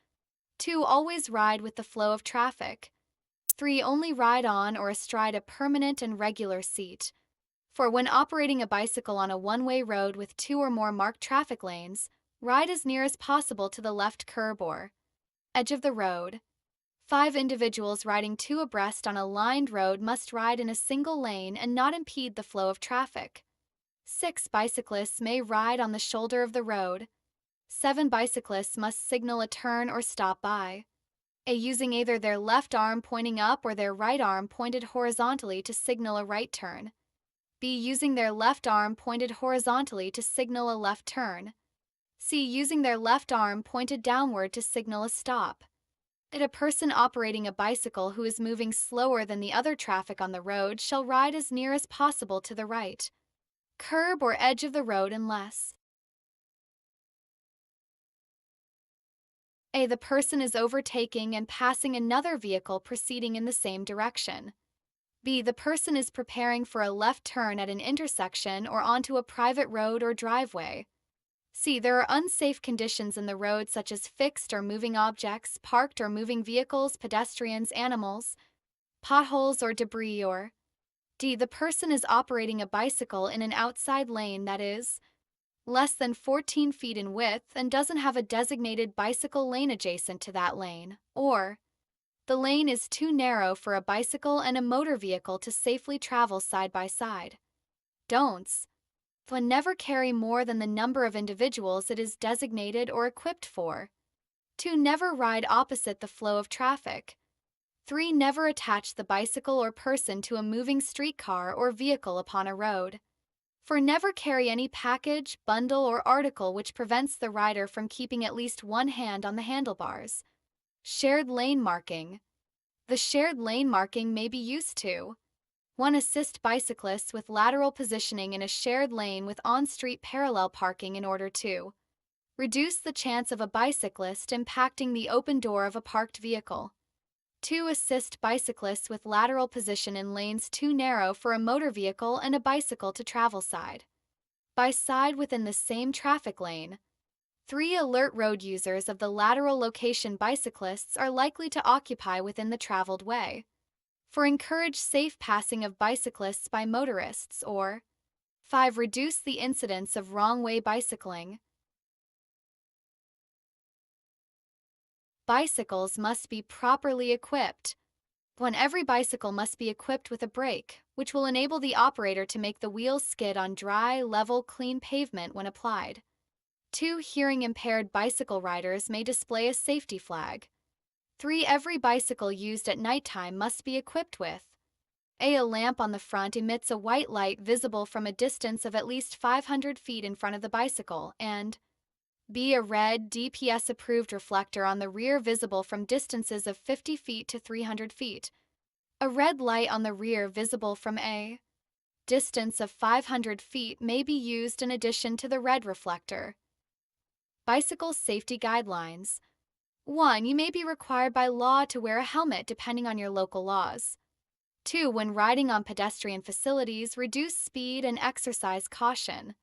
2. Always ride with the flow of traffic. 3. Only ride on or astride a permanent and regular seat. 4. When operating a bicycle on a one-way road with 2 or more marked traffic lanes, ride as near as possible to the left curb or edge of the road. 5. Individuals riding 2 abreast on a lined road must ride in a single lane and not impede the flow of traffic. 6. Bicyclists may ride on the shoulder of the road. 7. Bicyclists must signal a turn or stop by using either their left arm pointing up or their right arm pointed horizontally to signal a right turn. B. Using their left arm pointed horizontally to signal a left turn. C. Using their left arm pointed downward to signal a stop. A person operating a bicycle who is moving slower than the other traffic on the road shall ride as near as possible to the right curb or edge of the road unless A. The person is overtaking and passing another vehicle proceeding in the same direction. B. The person is preparing for a left turn at an intersection or onto a private road or driveway. C. There are unsafe conditions in the road such as fixed or moving objects, parked or moving vehicles, pedestrians, animals, potholes or debris, or D. The person is operating a bicycle in an outside lane that is less than 14 feet in width and doesn't have a designated bicycle lane adjacent to that lane, or the lane is too narrow for a bicycle and a motor vehicle to safely travel side by side. Don'ts. 1. Never carry more than the number of individuals it is designated or equipped for. 2. Never ride opposite the flow of traffic. 3. Never attach the bicycle or person to a moving streetcar or vehicle upon a road. 4. Never carry any package, bundle, or article which prevents the rider from keeping at least one hand on the handlebars. Shared lane marking. The shared lane marking may be used to 1. Assist bicyclists with lateral positioning in a shared lane with on-street parallel parking in order to reduce the chance of a bicyclist impacting the open door of a parked vehicle. 2. Assist bicyclists with lateral position in lanes too narrow for a motor vehicle and a bicycle to travel side by side within the same traffic lane. 3. Alert road users of the lateral location bicyclists are likely to occupy within the traveled way. 4. Encourage safe passing of bicyclists by motorists, or 5. Reduce the incidence of wrong-way bicycling. Bicycles must be properly equipped. 1. Every bicycle must be equipped with a brake, which will enable the operator to make the wheels skid on dry, level, clean pavement when applied. 2. Hearing-impaired bicycle riders may display a safety flag. 3. Every bicycle used at nighttime must be equipped with A lamp on the front emits a white light visible from a distance of at least 500 feet in front of the bicycle, and B. A red, DPS-approved reflector on the rear visible from distances of 50 feet to 300 feet. A red light on the rear visible from a distance of 500 feet may be used in addition to the red reflector. Bicycle safety guidelines. 1. You may be required by law to wear a helmet depending on your local laws. 2. When riding on pedestrian facilities, reduce speed and exercise caution.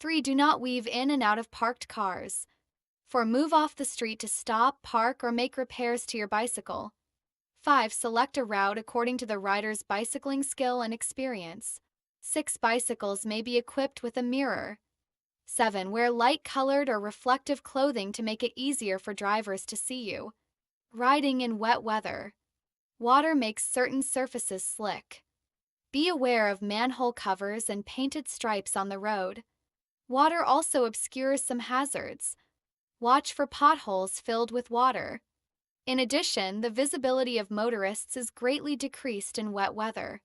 3. Do not weave in and out of parked cars. 4. Move off the street to stop, park, or make repairs to your bicycle. 5. Select a route according to the rider's bicycling skill and experience. 6. Bicycles may be equipped with a mirror. 7. Wear light-colored or reflective clothing to make it easier for drivers to see you. Riding in wet weather. Water makes certain surfaces slick. Be aware of manhole covers and painted stripes on the road. Water also obscures some hazards. Watch for potholes filled with water. In addition, the visibility of motorists is greatly decreased in wet weather.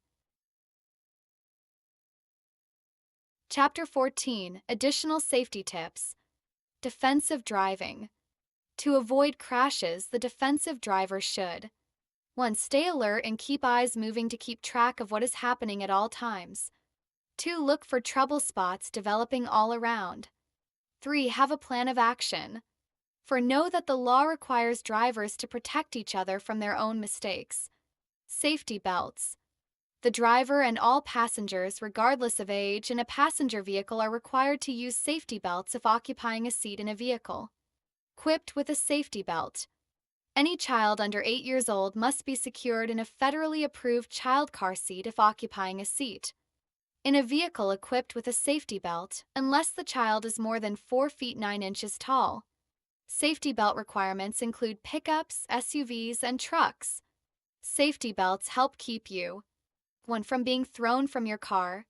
Chapter 14. Additional Safety Tips. Defensive Driving. To avoid crashes, the defensive driver should 1. Stay alert and keep eyes moving to keep track of what is happening at all times. 2. Look for trouble spots developing all around. 3. Have a plan of action. 4. Know that the law requires drivers to protect each other from their own mistakes. Safety belts. The driver and all passengers, regardless of age, in a passenger vehicle are required to use safety belts if occupying a seat in a vehicle. Equipped with a safety belt. Any child under 8 years old must be secured in a federally approved child car seat if occupying a seat in a vehicle equipped with a safety belt, unless the child is more than 4 feet 9 inches tall. Safety belt requirements include pickups, SUVs, and trucks. Safety belts help keep you 1. From being thrown from your car.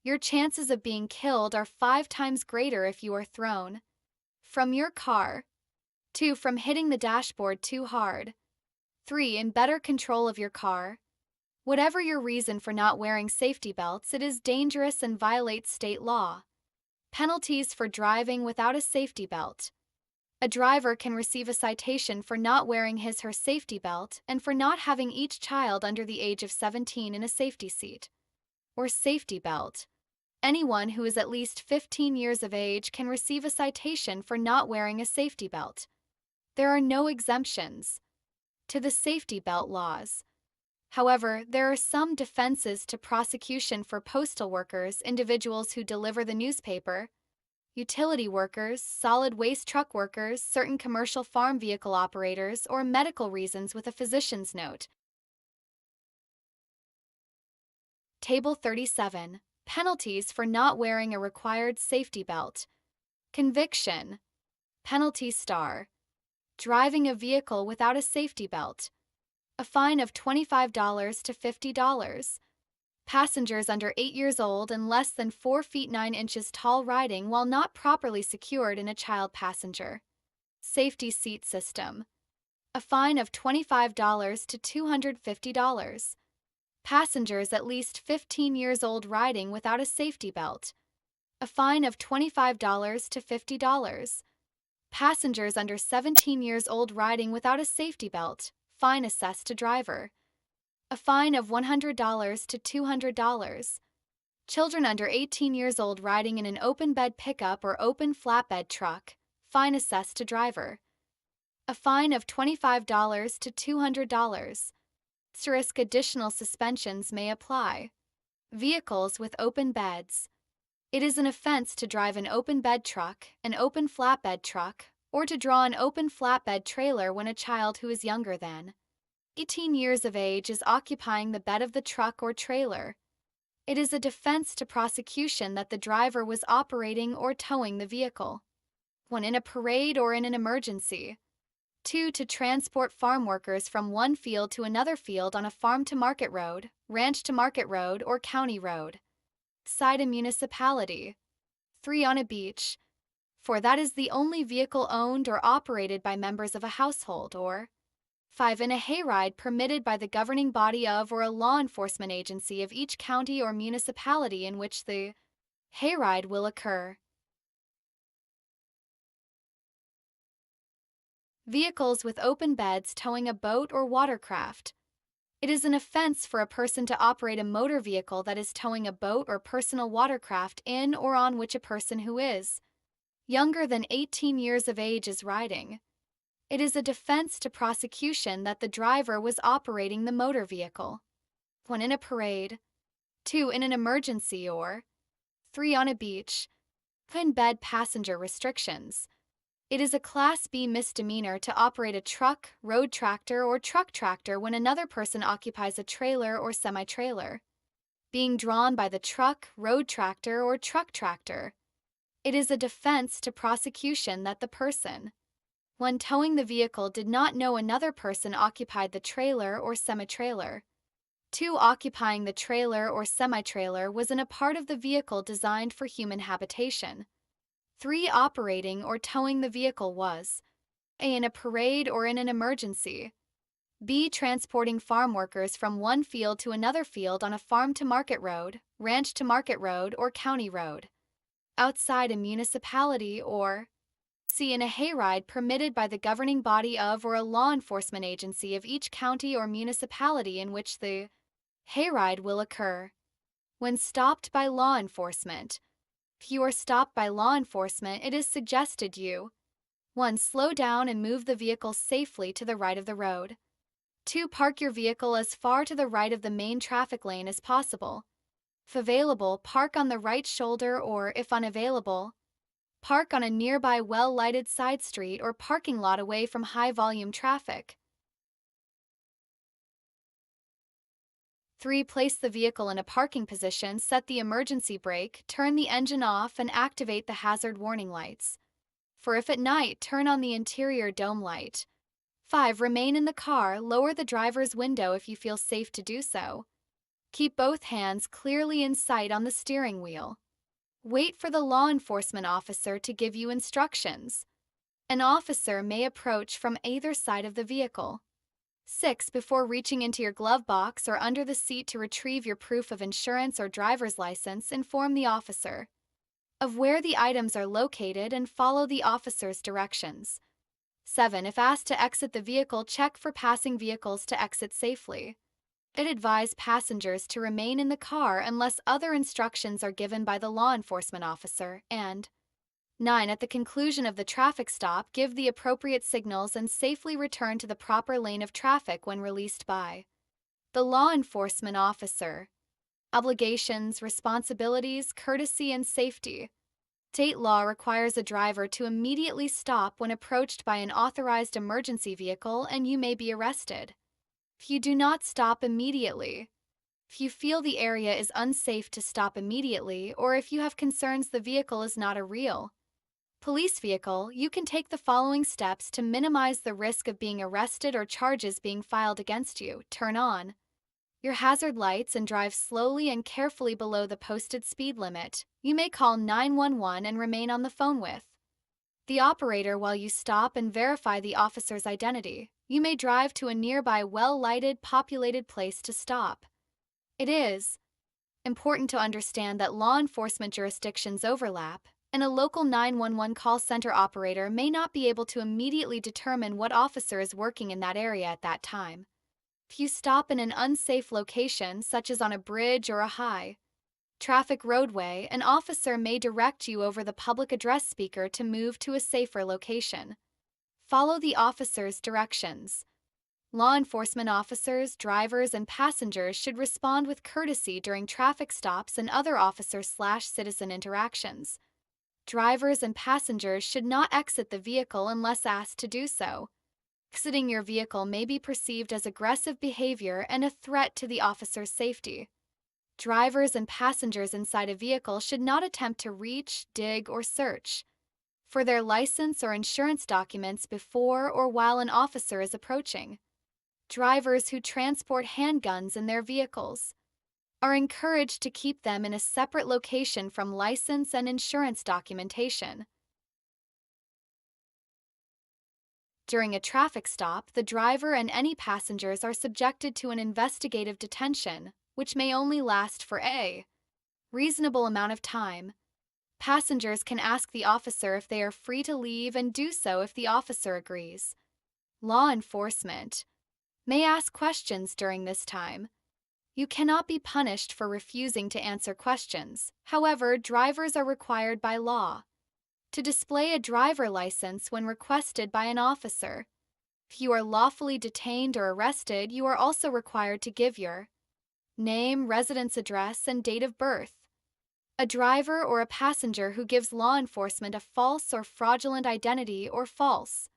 Your chances of being killed are 5 times greater if you are thrown from your car. 2. From hitting the dashboard too hard. 3. In better control of your car. Whatever your reason for not wearing safety belts, it is dangerous and violates state law. Penalties for driving without a safety belt. A driver can receive a citation for not wearing his/her safety belt and for not having each child under the age of 17 in a safety seat or safety belt. Anyone who is at least 15 years of age can receive a citation for not wearing a safety belt. There are no exemptions to the safety belt laws. However, there are some defenses to prosecution for postal workers, individuals who deliver the newspaper, utility workers, solid waste truck workers, certain commercial farm vehicle operators, or medical reasons with a physician's note. Table 37. Penalties for not wearing a required safety belt. Conviction. Penalty star. Driving a vehicle without a safety belt. A fine of $25 to $50. Passengers under 8 years old and less than 4 feet 9 inches tall riding while not properly secured in a child passenger. Safety seat system. A fine of $25 to $250. Passengers at least 15 years old riding without a safety belt. A fine of $25 to $50. Passengers under 17 years old riding without a safety belt. Fine assessed to driver. A fine of $100 to $200. Children under 18 years old riding in an open bed pickup or open flatbed truck. Fine assessed to driver. A fine of $25 to $200. Additional suspensions may apply. Vehicles with open beds. It is an offense to drive an open bed truck, an open flatbed truck, or to draw an open flatbed trailer when a child who is younger than 18 years of age is occupying the bed of the truck or trailer. It is a defense to prosecution that the driver was operating or towing the vehicle. 1. In a parade or in an emergency. 2. To transport farm workers from one field to another field on a farm-to-market road, ranch-to-market road, or county road. Side a municipality. 3. On a beach. 4. That is the only vehicle owned or operated by members of a household, or 5. In a hayride permitted by the governing body of or a law enforcement agency of each county or municipality in which the hayride will occur. Vehicles with open beds towing a boat or watercraft. It is an offense for a person to operate a motor vehicle that is towing a boat or personal watercraft in or on which a person who is younger than 18 years of age is riding. It is a defense to prosecution that the driver was operating the motor vehicle. 1. In a parade. 2. In an emergency or 3. On a beach. In bed passenger restrictions. It is a Class B misdemeanor to operate a truck, road tractor, or truck tractor when another person occupies a trailer or semi-trailer being drawn by the truck, road tractor, or truck tractor. It is a defense to prosecution that the person, when towing the vehicle, did not know another person occupied the trailer or semi-trailer. 2. Occupying the trailer or semi-trailer was in a part of the vehicle designed for human habitation. 3. Operating or towing the vehicle was A. In a parade or in an emergency. B. Transporting farm workers from one field to another field on a farm-to-market road, ranch-to-market road, or county road. Outside a municipality, or C. In a hayride permitted by the governing body of or a law enforcement agency of each county or municipality in which the hayride will occur. When stopped by law enforcement. If you are stopped by law enforcement, it is suggested you 1. Slow down and move the vehicle safely to the right of the road. 2. Park your vehicle as far to the right of the main traffic lane as possible. If available, park on the right shoulder or, if unavailable, park on a nearby well-lighted side street or parking lot away from high-volume traffic. 3. Place the vehicle in a parking position, set the emergency brake, turn the engine off, and activate the hazard warning lights. 4. If at night, turn on the interior dome light. 5. Remain in the car, lower the driver's window if you feel safe to do so. Keep both hands clearly in sight on the steering wheel. Wait for the law enforcement officer to give you instructions. An officer may approach from either side of the vehicle. 6. Before reaching into your glove box or under the seat to retrieve your proof of insurance or driver's license, inform the officer of where the items are located and follow the officer's directions. 7. If asked to exit the vehicle, check for passing vehicles to exit safely. It advised passengers to remain in the car unless other instructions are given by the law enforcement officer, and 9. At the conclusion of the traffic stop, give the appropriate signals and safely return to the proper lane of traffic when released by the law enforcement officer. Obligations, responsibilities, courtesy, and safety. State law requires a driver to immediately stop when approached by an authorized emergency vehicle, and you may be arrested if you do not stop immediately. If you feel the area is unsafe to stop immediately, or if you have concerns the vehicle is not a real police vehicle, you can take the following steps to minimize the risk of being arrested or charges being filed against you. Turn on your hazard lights and drive slowly and carefully below the posted speed limit. You may call 911 and remain on the phone with the operator while you stop and verify the officer's identity. You may drive to a nearby well-lighted, populated place to stop. It is important to understand that law enforcement jurisdictions overlap, and a local 911 call center operator may not be able to immediately determine what officer is working in that area at that time. If you stop in an unsafe location, such as on a bridge or a high traffic roadway, an officer may direct you over the public address speaker to move to a safer location. Follow the officer's directions. Law enforcement officers, drivers, and passengers should respond with courtesy during traffic stops and other officer/citizen interactions. Drivers and passengers should not exit the vehicle unless asked to do so. Exiting your vehicle may be perceived as aggressive behavior and a threat to the officer's safety. Drivers and passengers inside a vehicle should not attempt to reach, dig, or search for their license or insurance documents before or while an officer is approaching. Drivers who transport handguns in their vehicles are encouraged to keep them in a separate location from license and insurance documentation. During a traffic stop, the driver and any passengers are subjected to an investigative detention, which may only last for a reasonable amount of time. Passengers can ask the officer if they are free to leave and do so if the officer agrees. Law enforcement may ask questions during this time. You cannot be punished for refusing to answer questions. However, drivers are required by law to display a driver license when requested by an officer. If you are lawfully detained or arrested, you are also required to give your name, residence address, and date of birth. A driver or a passenger who gives law enforcement a false or fraudulent identity or false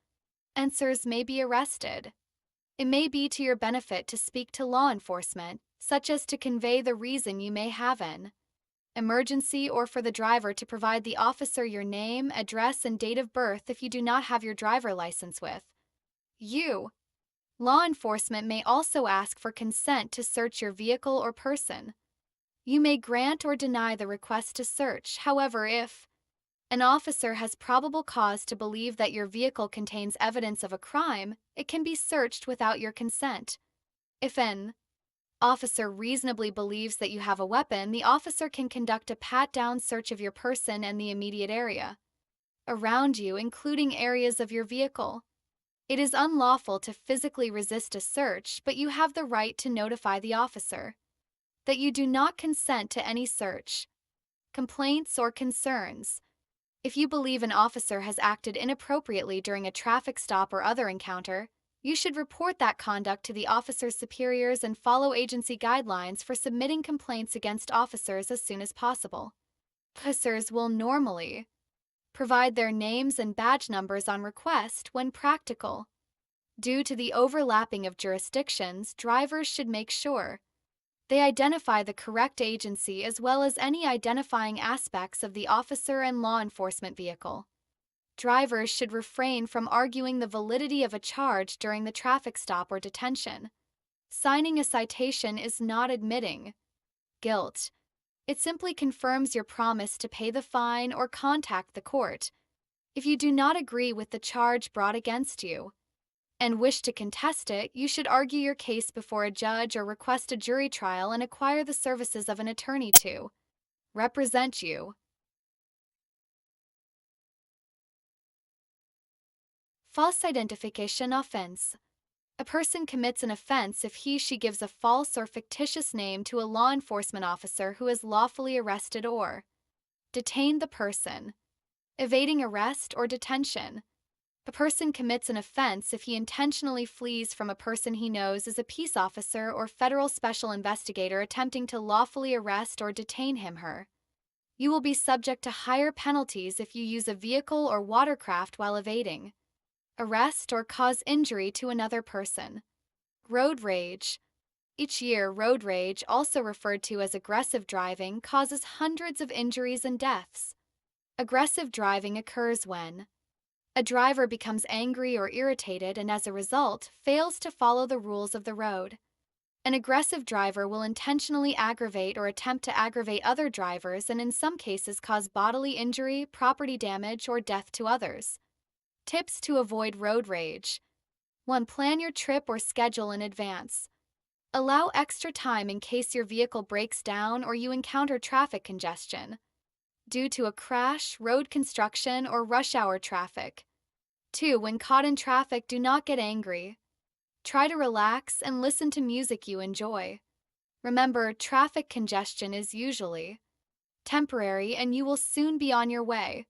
answers may be arrested. It may be to your benefit to speak to law enforcement, such as to convey the reason you may have an emergency, or for the driver to provide the officer your name, address, and date of birth if you do not have your driver license with you. Law enforcement may also ask for consent to search your vehicle or person. You may grant or deny the request to search. However, if an officer has probable cause to believe that your vehicle contains evidence of a crime, it can be searched without your consent. If an officer reasonably believes that you have a weapon, the officer can conduct a pat-down search of your person and the immediate area around you, including areas of your vehicle. It is unlawful to physically resist a search, but you have the right to notify the officer that you do not consent to any search. Complaints or concerns. If you believe an officer has acted inappropriately during a traffic stop or other encounter, you should report that conduct to the officer's superiors and follow agency guidelines for submitting complaints against officers as soon as possible. Officers will normally provide their names and badge numbers on request when practical. Due to the overlapping of jurisdictions, drivers should make sure they identify the correct agency as well as any identifying aspects of the officer and law enforcement vehicle. Drivers should refrain from arguing the validity of a charge during the traffic stop or detention. Signing a citation is not admitting guilt. It simply confirms your promise to pay the fine or contact the court. If you do not agree with the charge brought against you and wish to contest it, you should argue your case before a judge or request a jury trial and acquire the services of an attorney to represent you. False identification offense. A person commits an offense if he/she gives a false or fictitious name to a law enforcement officer who has lawfully arrested or detained the person. Evading arrest or detention. A person commits an offense if he intentionally flees from a person he knows is a peace officer or federal special investigator attempting to lawfully arrest or detain him/her. You will be subject to higher penalties if you use a vehicle or watercraft while evading arrest or cause injury to another person. Road rage. Each year, road rage, also referred to as aggressive driving, causes hundreds of injuries and deaths. Aggressive driving occurs when a driver becomes angry or irritated and, as a result, fails to follow the rules of the road. An aggressive driver will intentionally aggravate or attempt to aggravate other drivers and, in some cases, cause bodily injury, property damage, or death to others. Tips to avoid road rage. 1. Plan your trip or schedule in advance. Allow extra time in case your vehicle breaks down or you encounter traffic congestion due to a crash, road construction, or rush hour traffic. 2. When caught in traffic, do not get angry. Try to relax and listen to music you enjoy. Remember, traffic congestion is usually temporary and you will soon be on your way.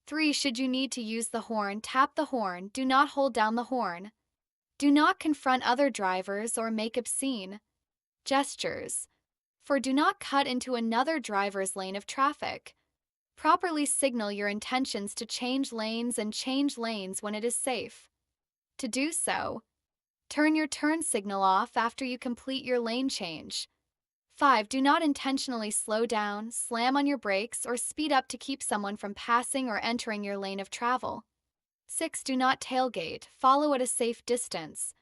3. Should you need to use the horn, tap the horn. Do not hold down the horn. Do not confront other drivers or make obscene gestures. 4. Do not cut into another driver's lane of traffic. Properly signal your intentions to change lanes and change lanes when it is safe. To do so, turn your turn signal off after you complete your lane change. 5. Do not intentionally slow down, slam on your brakes, or speed up to keep someone from passing or entering your lane of travel. 6. Do not tailgate, follow at a safe distance.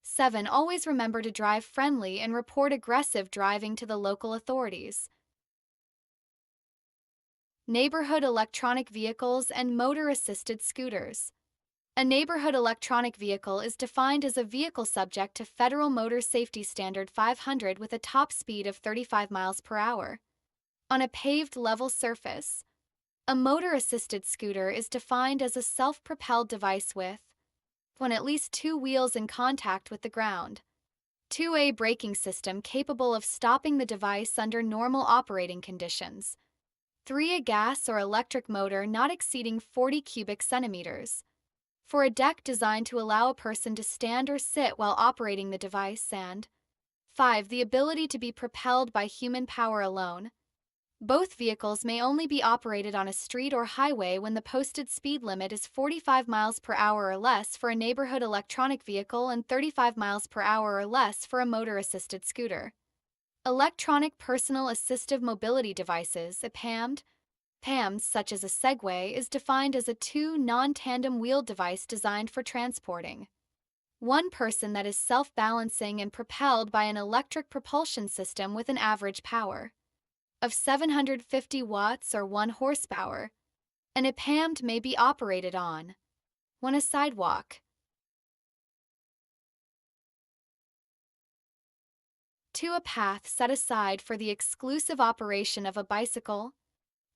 7. Always remember to drive friendly and report aggressive driving to the local authorities. Neighborhood electronic vehicles and motor-assisted scooters. A neighborhood electronic vehicle is defined as a vehicle subject to Federal Motor Safety Standard 500 with a top speed of 35 miles per hour on a paved level surface. A motor-assisted scooter is defined as a self-propelled device with 1. At least 2 wheels in contact with the ground. 2. A braking system capable of stopping the device under normal operating conditions. 3. A gas or electric motor not exceeding 40 cubic centimeters. 4. A deck designed to allow a person to stand or sit while operating the device. And 5. The ability to be propelled by human power alone. Both vehicles may only be operated on a street or highway when the posted speed limit is 45 miles per hour or less for a neighborhood electronic vehicle and 35 miles per hour or less for a motor-assisted scooter. Electronic Personal Assistive Mobility Devices, EPAMD, PAMs, such as a Segway, is defined as a 2 non-tandem wheeled device designed for transporting one person that is self-balancing and propelled by an electric propulsion system with an average power of 750 watts or 1 horsepower. An EPAMD may be operated on 1. A sidewalk. 2. A path set aside for the exclusive operation of a bicycle.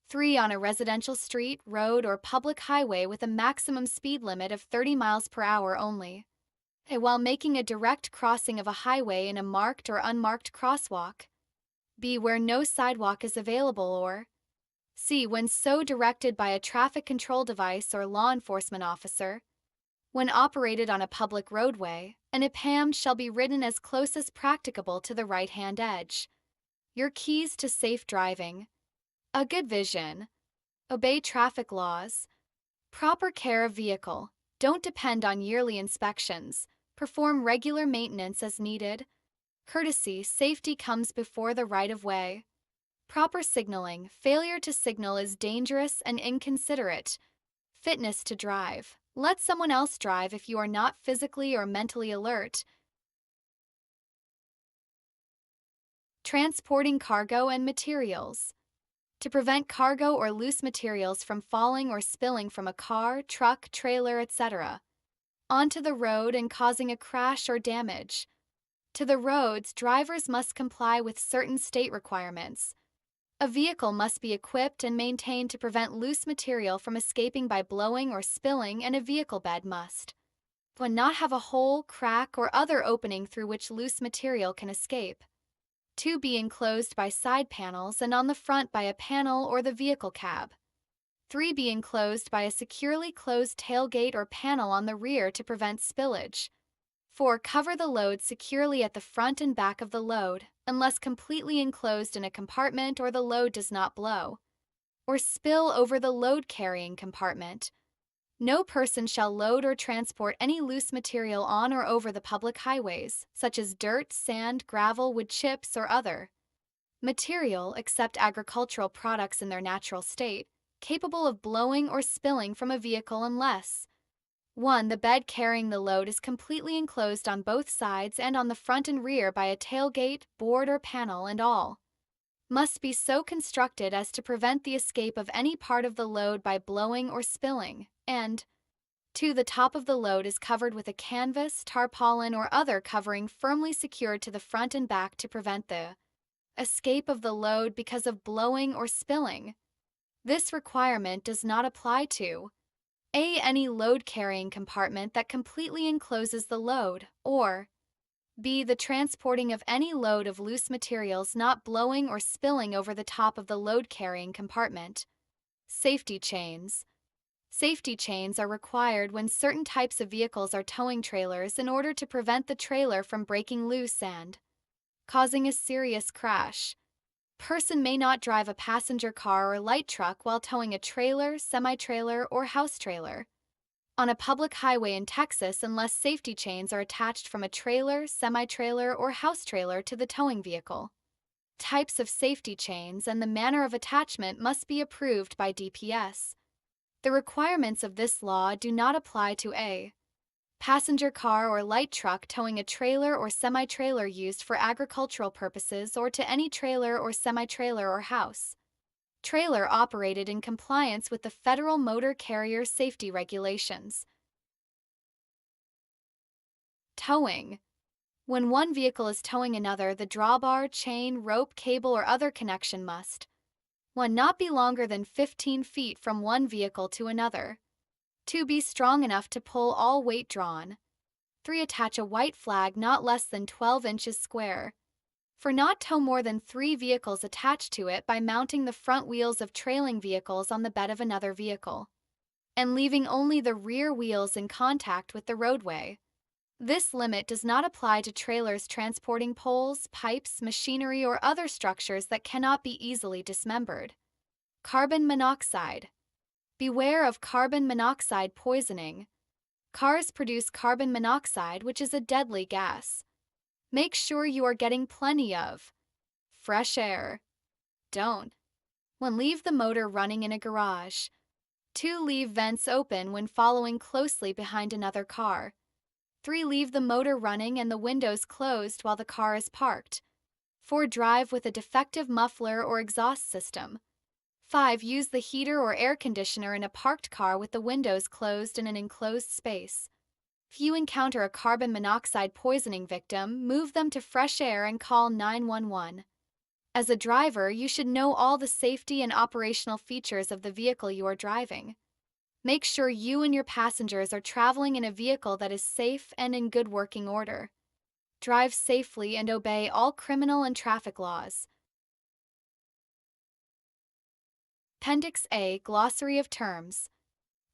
3. On a residential street, road, or public highway with a maximum speed limit of 30 miles per hour only. While making a direct crossing of a highway in a marked or unmarked crosswalk. B. Where no sidewalk is available, or C. When so directed by a traffic control device or law enforcement officer. When operated on a public roadway, an EPAMD shall be ridden as close as practicable to the right-hand edge. Your keys to safe driving. A good vision. Obey traffic laws. Proper care of vehicle. Don't depend on yearly inspections. Perform regular maintenance as needed. Courtesy. Safety comes before the right of way. Proper signaling. Failure to signal is dangerous and inconsiderate. Fitness to drive. Let someone else drive if you are not physically or mentally alert. Transporting cargo and materials. To prevent cargo or loose materials from falling or spilling from a car, truck, trailer, etc. onto the road and causing a crash or damage to the roads, drivers must comply with certain state requirements. A vehicle must be equipped and maintained to prevent loose material from escaping by blowing or spilling, and a vehicle bed must One, not have a hole, crack, or other opening through which loose material can escape. 2. Be enclosed by side panels and on the front by a panel or the vehicle cab. 3. Be enclosed by a securely closed tailgate or panel on the rear to prevent spillage. 4. Cover the load securely at the front and back of the load, unless completely enclosed in a compartment or the load does not blow or spill over the load-carrying compartment. No person shall load or transport any loose material on or over the public highways, such as dirt, sand, gravel, wood chips, or other material except agricultural products in their natural state, capable of blowing or spilling from a vehicle unless 1. The bed carrying the load is completely enclosed on both sides and on the front and rear by a tailgate, board, or panel, and all must be so constructed as to prevent the escape of any part of the load by blowing or spilling, and 2. The top of the load is covered with a canvas, tarpaulin, or other covering firmly secured to the front and back to prevent the escape of the load because of blowing or spilling. This requirement does not apply to A. Any load-carrying compartment that completely encloses the load, or B. The transporting of any load of loose materials not blowing or spilling over the top of the load-carrying compartment. Safety chains. Safety chains are required when certain types of vehicles are towing trailers in order to prevent the trailer from breaking loose and causing a serious crash. Person may not drive a passenger car or light truck while towing a trailer, semi-trailer, or house trailer on a public highway in Texas unless safety chains are attached from a trailer, semi-trailer, or house trailer to the towing vehicle. Types of safety chains and the manner of attachment must be approved by DPS. The requirements of this law do not apply to a passenger car or light truck towing a trailer or semi-trailer used for agricultural purposes or to any trailer or semi-trailer or house trailer operated in compliance with the Federal Motor Carrier Safety Regulations. Towing. When one vehicle is towing another, the drawbar, chain, rope, cable, or other connection must 1. Not be longer than 15 feet from one vehicle to another. 2. Be strong enough to pull all weight drawn. 3. Attach a white flag not less than 12 inches square. 4. Not tow more than 3 vehicles attached to it by mounting the front wheels of trailing vehicles on the bed of another vehicle, and leaving only the rear wheels in contact with the roadway. This limit does not apply to trailers transporting poles, pipes, machinery, or other structures that cannot be easily dismembered. Carbon monoxide. Beware of carbon monoxide poisoning. Cars produce carbon monoxide, which is a deadly gas. Make sure you are getting plenty of fresh air. Don't 1. Leave the motor running in a garage. 2. Leave vents open when following closely behind another car. 3. Leave the motor running and the windows closed while the car is parked. 4. Drive with a defective muffler or exhaust system. 5. Use the heater or air conditioner in a parked car with the windows closed in an enclosed space. If you encounter a carbon monoxide poisoning victim, move them to fresh air and call 911. As a driver, you should know all the safety and operational features of the vehicle you are driving. Make sure you and your passengers are traveling in a vehicle that is safe and in good working order. Drive safely and obey all criminal and traffic laws. Appendix A. Glossary of Terms.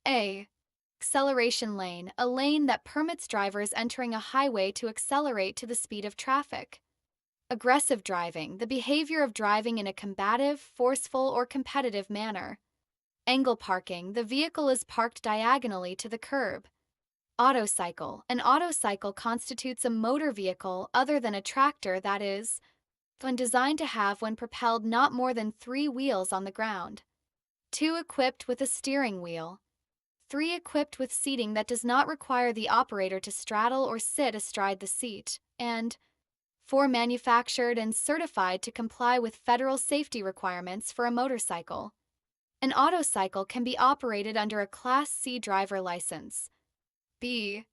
A. Acceleration lane, a lane that permits drivers entering a highway to accelerate to the speed of traffic. Aggressive driving, the behavior of driving in a combative, forceful, or competitive manner. Angle parking, the vehicle is parked diagonally to the curb. Autocycle, an autocycle constitutes a motor vehicle other than a tractor that is, when designed to have when propelled not more than 3 wheels on the ground. 2. Equipped with a steering wheel. 3. Equipped with seating that does not require the operator to straddle or sit astride the seat, and 4. Manufactured and certified to comply with federal safety requirements for a motorcycle. An autocycle can be operated under a Class C driver license. B.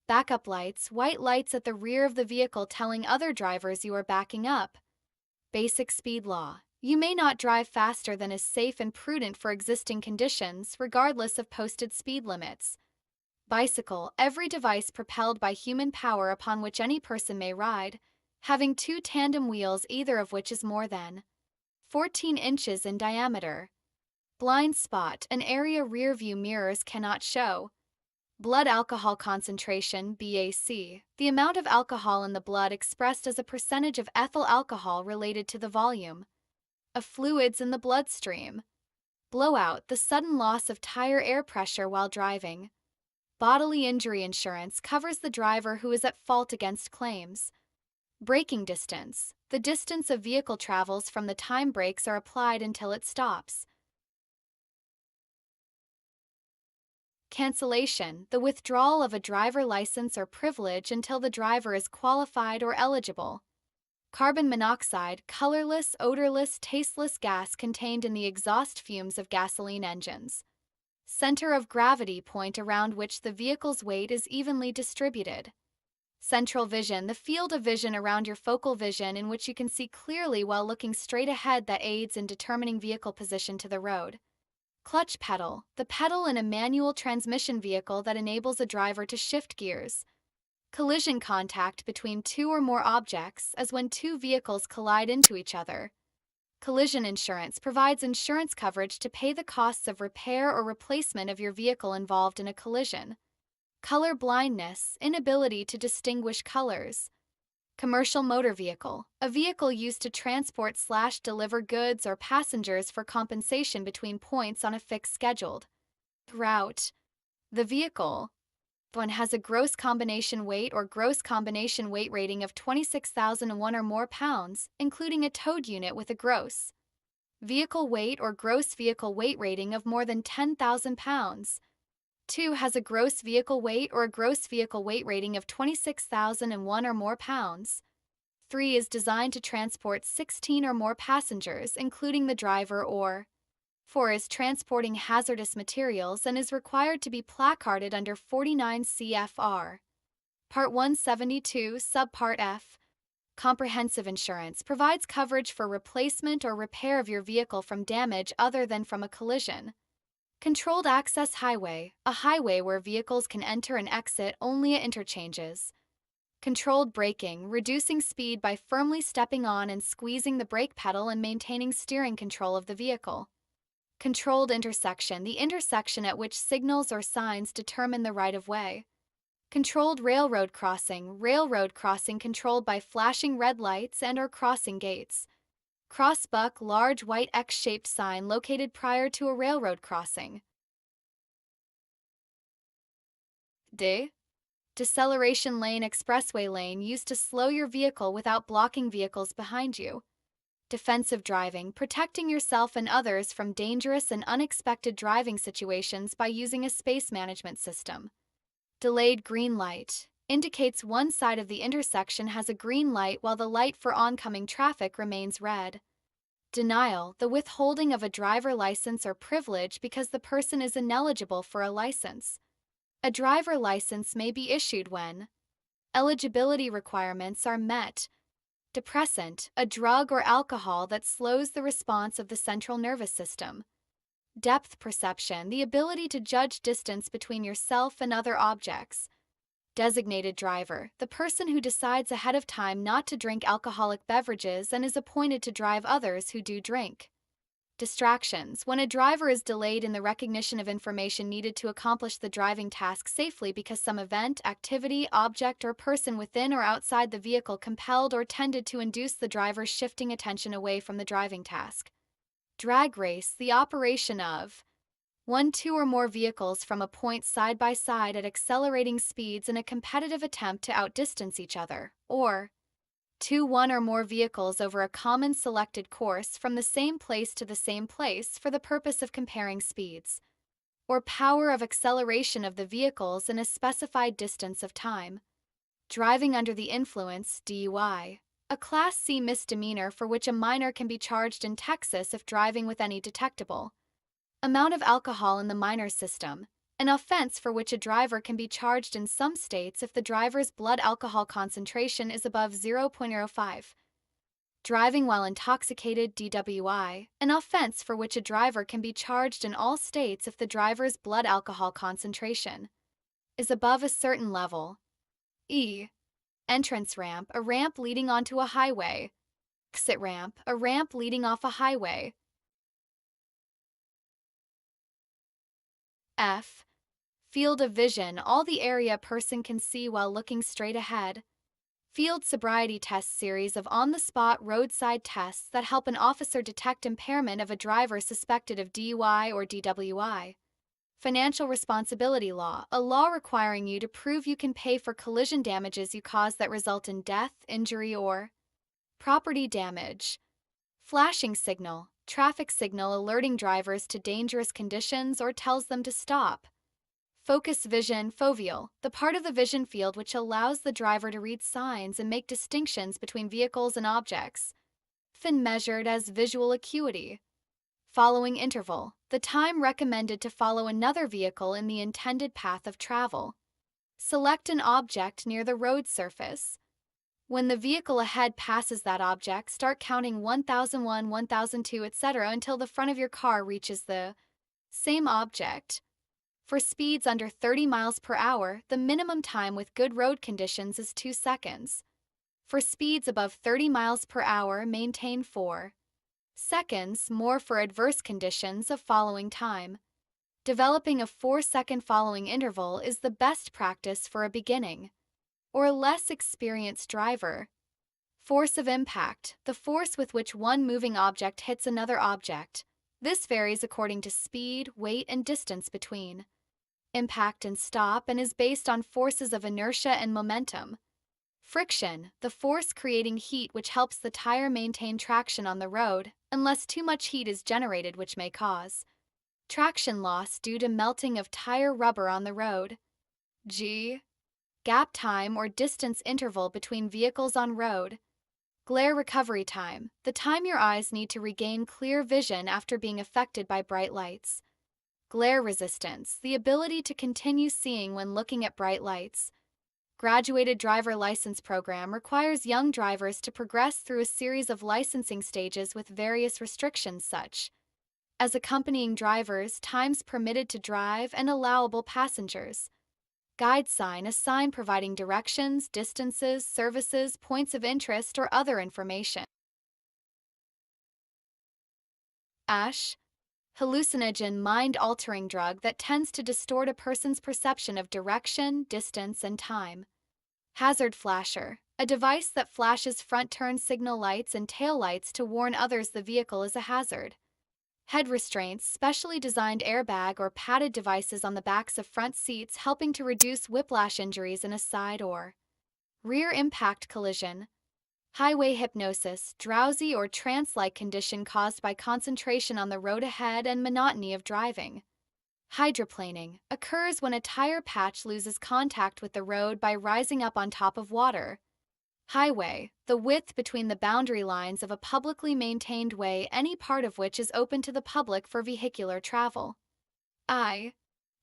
Backup lights, white lights at the rear of the vehicle telling other drivers you are backing up. Basic speed law. You may not drive faster than is safe and prudent for existing conditions, regardless of posted speed limits. Bicycle, every device propelled by human power upon which any person may ride, having two tandem wheels, either of which is more than 14 inches in diameter. Blind spot, an area rear view mirrors cannot show. Blood alcohol concentration, BAC, the amount of alcohol in the blood expressed as a percentage of ethyl alcohol related to the volume of fluids in the bloodstream. Blowout, the sudden loss of tire air pressure while driving. Bodily injury insurance covers the driver who is at fault against claims. Braking distance, the distance a vehicle travels from the time brakes are applied until it stops. Cancellation, the withdrawal of a driver license or privilege until the driver is qualified or eligible. Carbon monoxide, colorless, odorless, tasteless gas contained in the exhaust fumes of gasoline engines. Center of gravity, point around which the vehicle's weight is evenly distributed. Central vision, the field of vision around your focal vision in which you can see clearly while looking straight ahead that aids in determining vehicle position to the road. Clutch pedal, the pedal in a manual transmission vehicle that enables a driver to shift gears. Collision contact between two or more objects, as when two vehicles collide into each other. Collision insurance provides insurance coverage to pay the costs of repair or replacement of your vehicle involved in a collision. Color blindness, inability to distinguish colors. Commercial motor vehicle, a vehicle used to transport/deliver goods or passengers for compensation between points on a fixed scheduled route. The vehicle, one, has a gross combination weight or gross combination weight rating of 26,001 or more pounds, including a towed unit with a gross vehicle weight or gross vehicle weight rating of more than 10,000 pounds. 2, has a gross vehicle weight or a gross vehicle weight rating of 26,001 or more pounds. 3, is designed to transport 16 or more passengers, including the driver, or 4, is transporting hazardous materials and is required to be placarded under 49 CFR. Part 172, Subpart F. Comprehensive insurance provides coverage for replacement or repair of your vehicle from damage other than from a collision. Controlled access highway, a highway where vehicles can enter and exit only at interchanges. Controlled braking, reducing speed by firmly stepping on and squeezing the brake pedal and maintaining steering control of the vehicle. Controlled intersection, the intersection at which signals or signs determine the right-of-way. Controlled railroad crossing controlled by flashing red lights and/or crossing gates. Crossbuck, large white X-shaped sign located prior to a railroad crossing. Deceleration lane, expressway lane used to slow your vehicle without blocking vehicles behind you. Defensive driving, protecting yourself and others from dangerous and unexpected driving situations by using a space management system. Delayed green light indicates one side of the intersection has a green light while the light for oncoming traffic remains red. Denial, the withholding of a driver license or privilege because the person is ineligible for a license. A driver license may be issued when eligibility requirements are met. Depressant, a drug or alcohol that slows the response of the central nervous system. Depth perception, the ability to judge distance between yourself and other objects. Designated driver, the person who decides ahead of time not to drink alcoholic beverages and is appointed to drive others who do drink. Distractions, when a driver is delayed in the recognition of information needed to accomplish the driving task safely because some event, activity, object, or person within or outside the vehicle compelled or tended to induce the driver's shifting attention away from the driving task. Drag race, the operation of 1, 2 or more vehicles from a point side by side at accelerating speeds in a competitive attempt to outdistance each other, or 2, 1 or more vehicles over a common selected course from the same place to the same place for the purpose of comparing speeds, or power of acceleration of the vehicles in a specified distance of time. Driving under the influence, DUI, a Class C misdemeanor for which a minor can be charged in Texas if driving with any detectable amount of alcohol in the minor's system, an offense for which a driver can be charged in some states if the driver's blood alcohol concentration is above 0.05. Driving while intoxicated, DWI, an offense for which a driver can be charged in all states if the driver's blood alcohol concentration is above a certain level. E. Entrance ramp, a ramp leading onto a highway. Exit ramp, a ramp leading off a highway. F. Field of vision, all the area a person can see while looking straight ahead. Field sobriety test series of on-the-spot roadside tests that help an officer detect impairment of a driver suspected of DUI or DWI. Financial responsibility law, a law requiring you to prove you can pay for collision damages you cause that result in death, injury, or property damage. Flashing signal, traffic signal alerting drivers to dangerous conditions or tells them to stop. Focus vision, foveal, the part of the vision field which allows the driver to read signs and make distinctions between vehicles and objects. Often measured as visual acuity. Following interval, the time recommended to follow another vehicle in the intended path of travel. Select an object near the road surface. When the vehicle ahead passes that object, start counting 1001, 1002, etc. until the front of your car reaches the same object. For speeds under 30 miles per hour, the minimum time with good road conditions is 2 seconds. For speeds above 30 miles per hour, maintain 4 seconds, more for adverse conditions of following time. Developing a 4-second following interval is the best practice for a beginning or less experienced driver. Force of impact, the force with which one moving object hits another object. This varies according to speed, weight, and distance between impact and stop and is based on forces of inertia and momentum. Friction, the force creating heat which helps the tire maintain traction on the road, unless too much heat is generated which may cause traction loss due to melting of tire rubber on the road. G. Gap time or distance interval between vehicles on road. Glare recovery time, the time your eyes need to regain clear vision after being affected by bright lights. Glare resistance, the ability to continue seeing when looking at bright lights. Graduated driver license program requires young drivers to progress through a series of licensing stages with various restrictions such as accompanying drivers, times permitted to drive, and allowable passengers. Guide sign, a sign providing directions, distances, services, points of interest, or other information. Ash, hallucinogen, mind-altering drug that tends to distort a person's perception of direction, distance, and time. Hazard flasher, a device that flashes front turn signal lights and tail lights to warn others the vehicle is a hazard. Head restraints, specially designed airbag or padded devices on the backs of front seats helping to reduce whiplash injuries in a side or rear impact collision. Highway hypnosis, drowsy or trance-like condition caused by concentration on the road ahead and monotony of driving. Hydroplaning occurs when a tire patch loses contact with the road by rising up on top of water. Highway, the width between the boundary lines of a publicly maintained way, any part of which is open to the public for vehicular travel. I.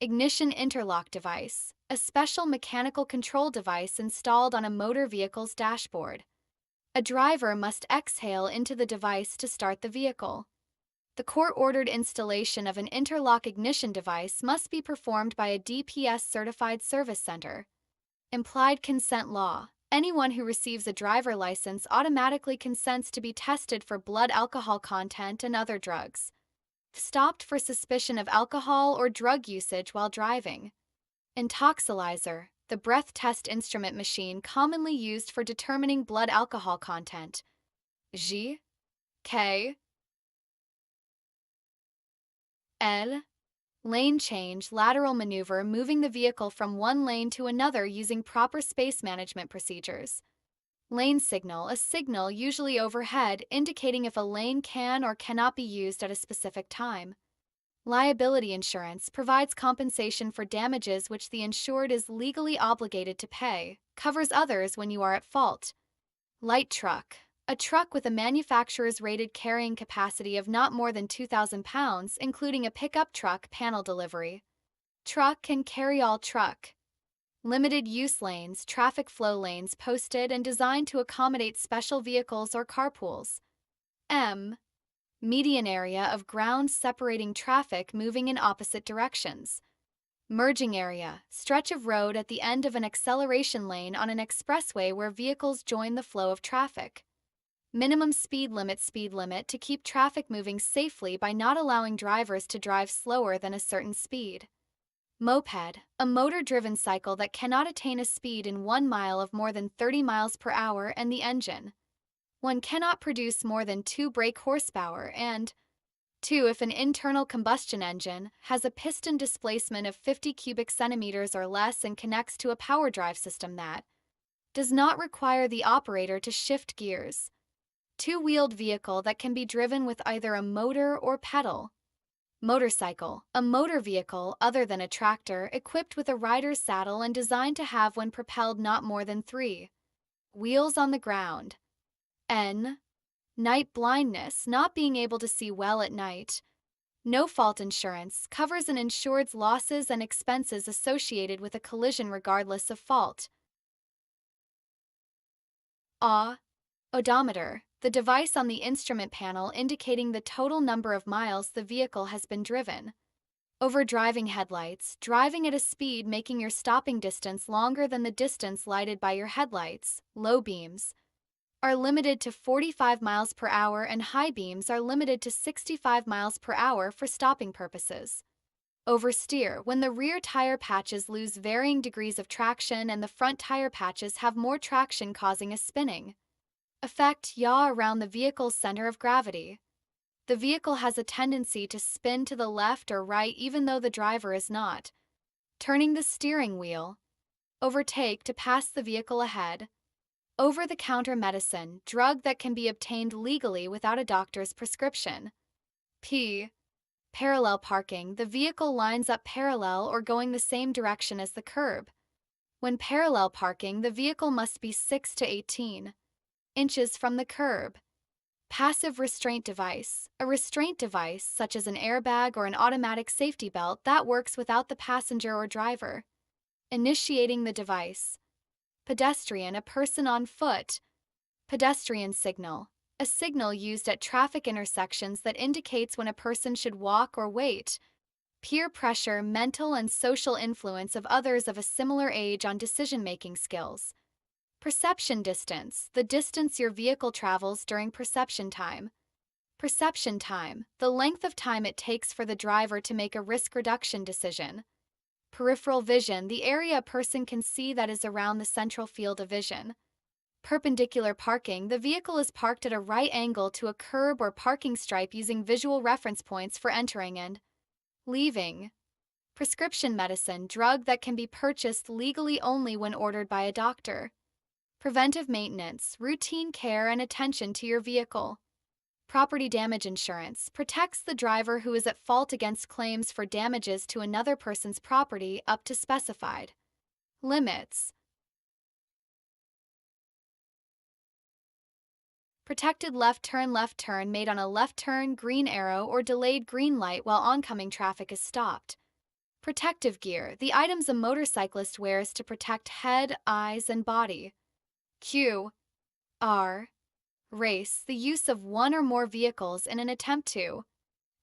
Ignition interlock device, a special mechanical control device installed on a motor vehicle's dashboard. A driver must exhale into the device to start the vehicle. The court-ordered installation of an interlock ignition device must be performed by a DPS-certified service center. Implied consent law. Anyone who receives a driver license automatically consents to be tested for blood alcohol content and other drugs. Stopped for suspicion of alcohol or drug usage while driving. Intoxilyzer, the breath test instrument machine commonly used for determining blood alcohol content. G. K. L. Lane change, lateral maneuver, moving the vehicle from one lane to another using proper space management procedures. Lane signal, a signal usually overhead indicating if a lane can or cannot be used at a specific time. Liability insurance provides compensation for damages which the insured is legally obligated to pay, covers others when you are at fault. Light truck, a truck with a manufacturer's rated carrying capacity of not more than 2,000 pounds, including a pickup truck panel delivery. Truck and carry-all truck. Limited use lanes, traffic flow lanes posted and designed to accommodate special vehicles or carpools. M. Median area of ground separating traffic moving in opposite directions. Merging area, stretch of road at the end of an acceleration lane on an expressway where vehicles join the flow of traffic. Minimum speed limit to keep traffic moving safely by not allowing drivers to drive slower than a certain speed. Moped, a motor-driven cycle that cannot attain a speed in 1 mile of more than 30 miles per hour, and the engine. One cannot produce more than 2 brake horsepower, and 2. If an internal combustion engine has a piston displacement of 50 cubic centimeters or less and connects to a power drive system that does not require the operator to shift gears. Two-wheeled vehicle that can be driven with either a motor or pedal. Motorcycle, a motor vehicle other than a tractor equipped with a rider's saddle and designed to have when propelled not more than 3 wheels on the ground. N. Night blindness, not being able to see well at night. No-fault insurance covers an insured's losses and expenses associated with a collision regardless of fault. Odometer, the device on the instrument panel indicating the total number of miles the vehicle has been driven. Overdriving headlights, driving at a speed making your stopping distance longer than the distance lighted by your headlights. Low beams are limited to 45 miles per hour and high beams are limited to 65 miles per hour for stopping purposes. Oversteer, when the rear tire patches lose varying degrees of traction and the front tire patches have more traction causing a spinning effect, yaw, around the vehicle's center of gravity. The vehicle has a tendency to spin to the left or right even though the driver is not turning the steering wheel. Overtake, to pass the vehicle ahead. Over-the-counter medicine, drug that can be obtained legally without a doctor's prescription. Parallel parking, the vehicle lines up parallel or going the same direction as the curb. When parallel parking, the vehicle must be 6 to 18 inches from the curb. Passive restraint device, a restraint device such as an airbag or an automatic safety belt that works without the passenger or driver. Initiating the device. Pedestrian, a person on foot. Pedestrian signal, a signal used at traffic intersections that indicates when a person should walk or wait. Peer pressure, mental and social influence of others of a similar age on decision-making skills. Perception distance, the distance your vehicle travels during perception time. Perception time, the length of time it takes for the driver to make a risk reduction decision. Peripheral vision, the area a person can see that is around the central field of vision. Perpendicular parking, the vehicle is parked at a right angle to a curb or parking stripe using visual reference points for entering and leaving. Prescription medicine, drug that can be purchased legally only when ordered by a doctor. Preventive maintenance, routine care and attention to your vehicle. Property damage insurance, protects the driver who is at fault against claims for damages to another person's property up to specified limits. Protected left turn made on a left turn, green arrow, or delayed green light while oncoming traffic is stopped. Protective gear, the items a motorcyclist wears to protect head, eyes, and body. Race, the use of one or more vehicles in an attempt to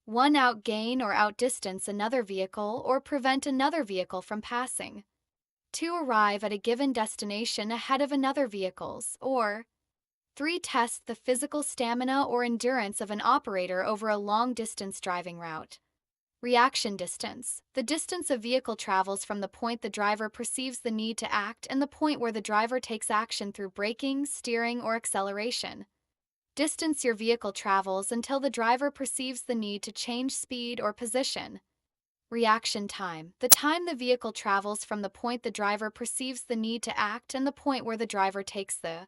outgain or outdistance another vehicle or prevent another vehicle from passing. To arrive at a given destination ahead of another vehicle's, or 3. Test the physical stamina or endurance of an operator over a long-distance driving route. Reaction distance, the distance a vehicle travels from the point the driver perceives the need to act and the point where the driver takes action through braking, steering, or acceleration. Distance your vehicle travels until the driver perceives the need to change speed or position. Reaction time, the time the vehicle travels from the point the driver perceives the need to act and the point where the driver takes the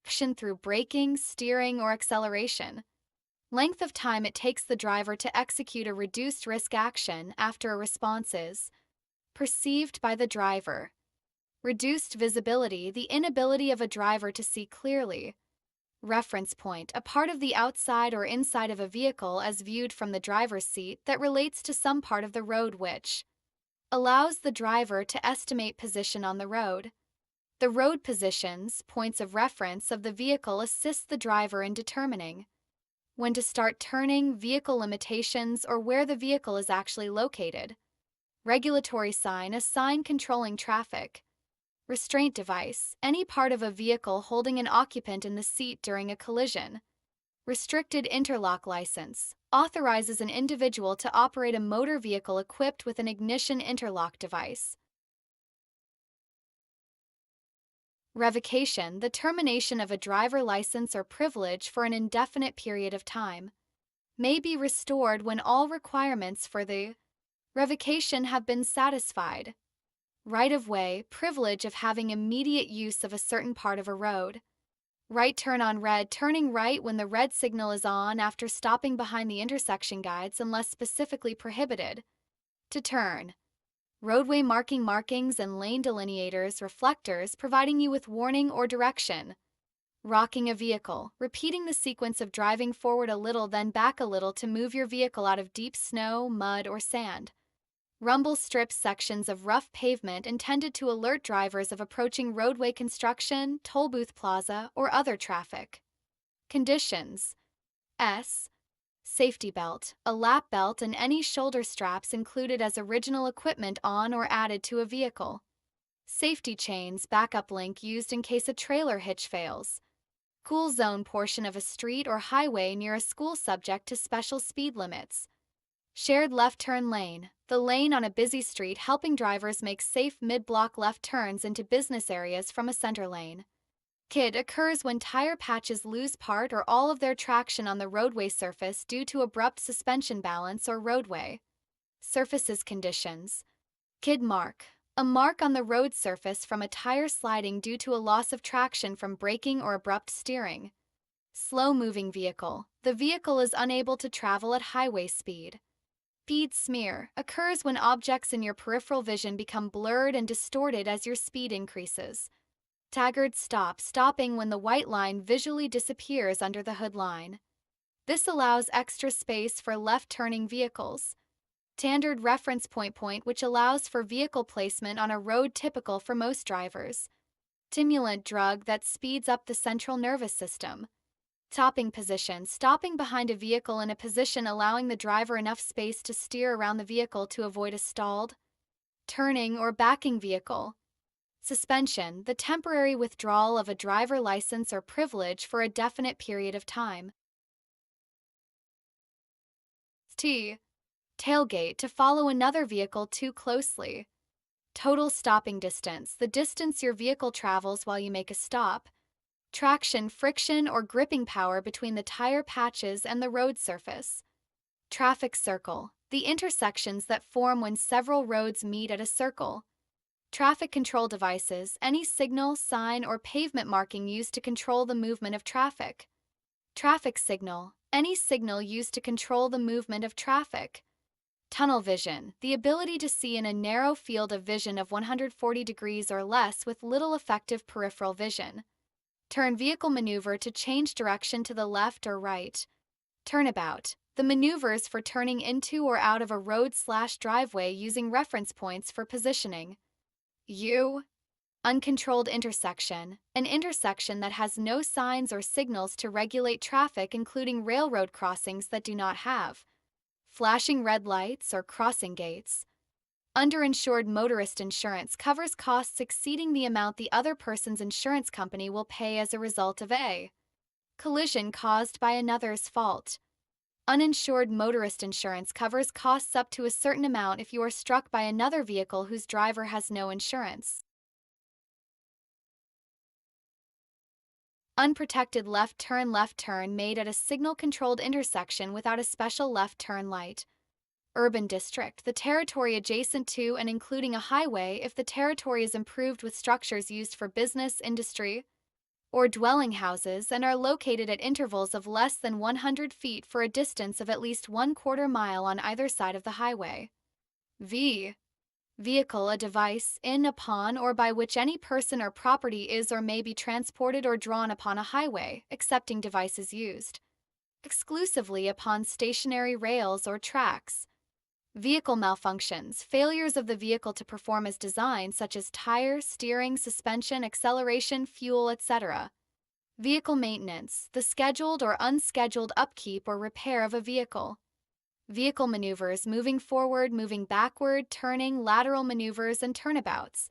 action through braking, steering, or acceleration. Length of time it takes the driver to execute a reduced risk action after a response is perceived by the driver. Reduced visibility, the inability of a driver to see clearly. Reference point, a part of the outside or inside of a vehicle as viewed from the driver's seat that relates to some part of the road which allows the driver to estimate position on the road. The road positions, points of reference of the vehicle assist the driver in determining when to start turning, vehicle limitations, or where the vehicle is actually located. Regulatory sign, a sign controlling traffic. Restraint device, any part of a vehicle holding an occupant in the seat during a collision. Restricted interlock license, authorizes an individual to operate a motor vehicle equipped with an ignition interlock device. Revocation, the termination of a driver license or privilege for an indefinite period of time, may be restored when all requirements for the revocation have been satisfied. Right-of-way, privilege of having immediate use of a certain part of a road. Right turn on red, turning right when the red signal is on after stopping behind the intersection guides unless specifically prohibited. To turn. Roadway markings and lane delineators, reflectors providing you with warning or direction. Rocking a vehicle, repeating the sequence of driving forward a little then back a little to move your vehicle out of deep snow, mud, or sand. Rumble strips, sections of rough pavement intended to alert drivers of approaching roadway construction, toll booth plaza, or other traffic. Conditions. S. Safety belt, a lap belt and any shoulder straps included as original equipment on or added to a vehicle. Safety chains, backup link used in case a trailer hitch fails. Cool zone, portion of a street or highway near a school subject to special speed limits. Shared left turn lane, the lane on a busy street helping drivers make safe mid-block left turns into business areas from a center lane. KID occurs when tire patches lose part or all of their traction on the roadway surface due to abrupt suspension balance or roadway. Surfaces conditions. KID mark, a mark on the road surface from a tire sliding due to a loss of traction from braking or abrupt steering. Slow-moving vehicle, the vehicle is unable to travel at highway speed. Speed smear occurs when objects in your peripheral vision become blurred and distorted as your speed increases. Staggered stop, stopping when the white line visually disappears under the hood line. This allows extra space for left-turning vehicles. Standard reference point, which allows for vehicle placement on a road typical for most drivers. Stimulant drug that speeds up the central nervous system. Stopping position, stopping behind a vehicle in a position allowing the driver enough space to steer around the vehicle to avoid a stalled, turning, or backing vehicle. Suspension, the temporary withdrawal of a driver license or privilege for a definite period of time. T. Tailgate, to follow another vehicle too closely. Total stopping distance, the distance your vehicle travels while you make a stop. Traction, friction, or gripping power between the tire patches and the road surface. Traffic circle, the intersections that form when several roads meet at a circle. Traffic control devices, any signal, sign, or pavement marking used to control the movement of traffic. Traffic signal, any signal used to control the movement of traffic. Tunnel vision, the ability to see in a narrow field of vision of 140 degrees or less with little effective peripheral vision. Turn vehicle maneuver to change direction to the left or right. Turnabout, the maneuvers for turning into or out of a road/driveway using reference points for positioning. U. Uncontrolled intersection, an intersection that has no signs or signals to regulate traffic, including railroad crossings that do not have flashing red lights or crossing gates. Underinsured motorist insurance covers costs exceeding the amount the other person's insurance company will pay as a result of a collision caused by another's fault. Uninsured motorist insurance covers costs up to a certain amount if you are struck by another vehicle whose driver has no insurance. Unprotected left turn made at a signal-controlled intersection without a special left turn light. Urban district, the territory adjacent to and including a highway if the territory is improved with structures used for business, industry, or dwelling houses and are located at intervals of less than 100 feet for a distance of at least 1/4 mile on either side of the highway. V. Vehicle, a device in, upon, or by which any person or property is or may be transported or drawn upon a highway, excepting devices used exclusively upon stationary rails or tracks. Vehicle malfunctions, failures of the vehicle to perform as designed, such as tire, steering, suspension, acceleration, fuel, etc. Vehicle maintenance, the scheduled or unscheduled upkeep or repair of a vehicle. Vehicle maneuvers, moving forward, moving backward, turning, lateral maneuvers, and turnabouts.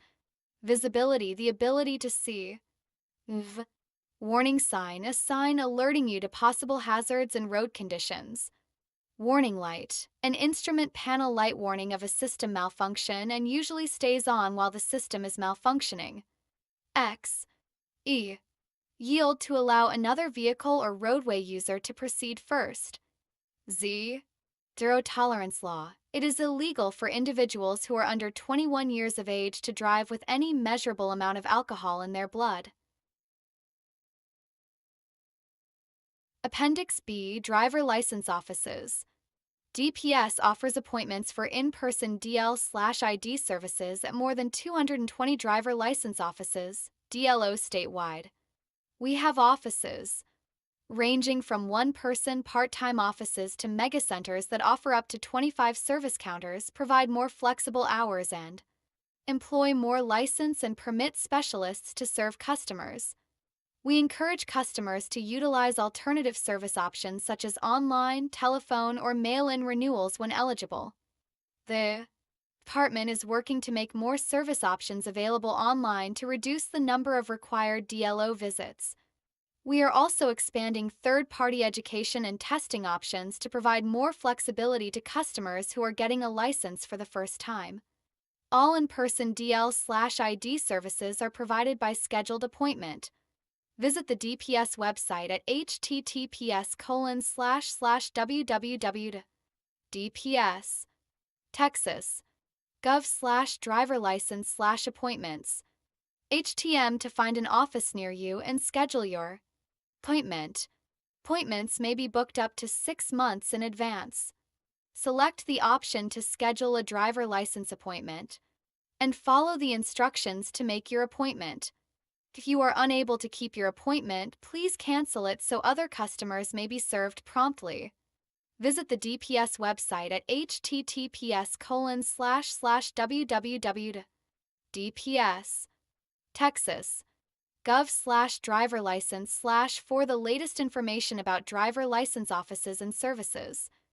Visibility, the ability to see. V. Warning sign, a sign alerting you to possible hazards and road conditions. Warning light, an instrument panel light warning of a system malfunction and usually stays on while the system is malfunctioning. X. E. Yield to allow another vehicle or roadway user to proceed first. Z. Zero tolerance law. It is illegal for individuals who are under 21 years of age to drive with any measurable amount of alcohol in their blood. Appendix B. Driver License Offices. DPS offers appointments for in-person DL/ID services at more than 220 driver license offices, DLO statewide. We have offices ranging from one-person part-time offices to megacenters that offer up to 25 service counters, provide more flexible hours, and employ more license and permit specialists to serve customers. We encourage customers to utilize alternative service options such as online, telephone, or mail-in renewals when eligible. The department is working to make more service options available online to reduce the number of required DLO visits. We are also expanding third-party education and testing options to provide more flexibility to customers who are getting a license for the first time. All in-person DL/ID services are provided by scheduled appointment. Visit the DPS website at https://www.dps.texas.gov/driverlicense/appointments. HTM to find an office near you and schedule your appointment. Appointments may be booked up to 6 months in advance. Select the option to schedule a driver license appointment and follow the instructions to make your appointment. If you are unable to keep your appointment, please cancel it so other customers may be served promptly. Visit the DPS website at https://www.dps.texas.gov/driverlicense/ for the latest information about driver license offices and services.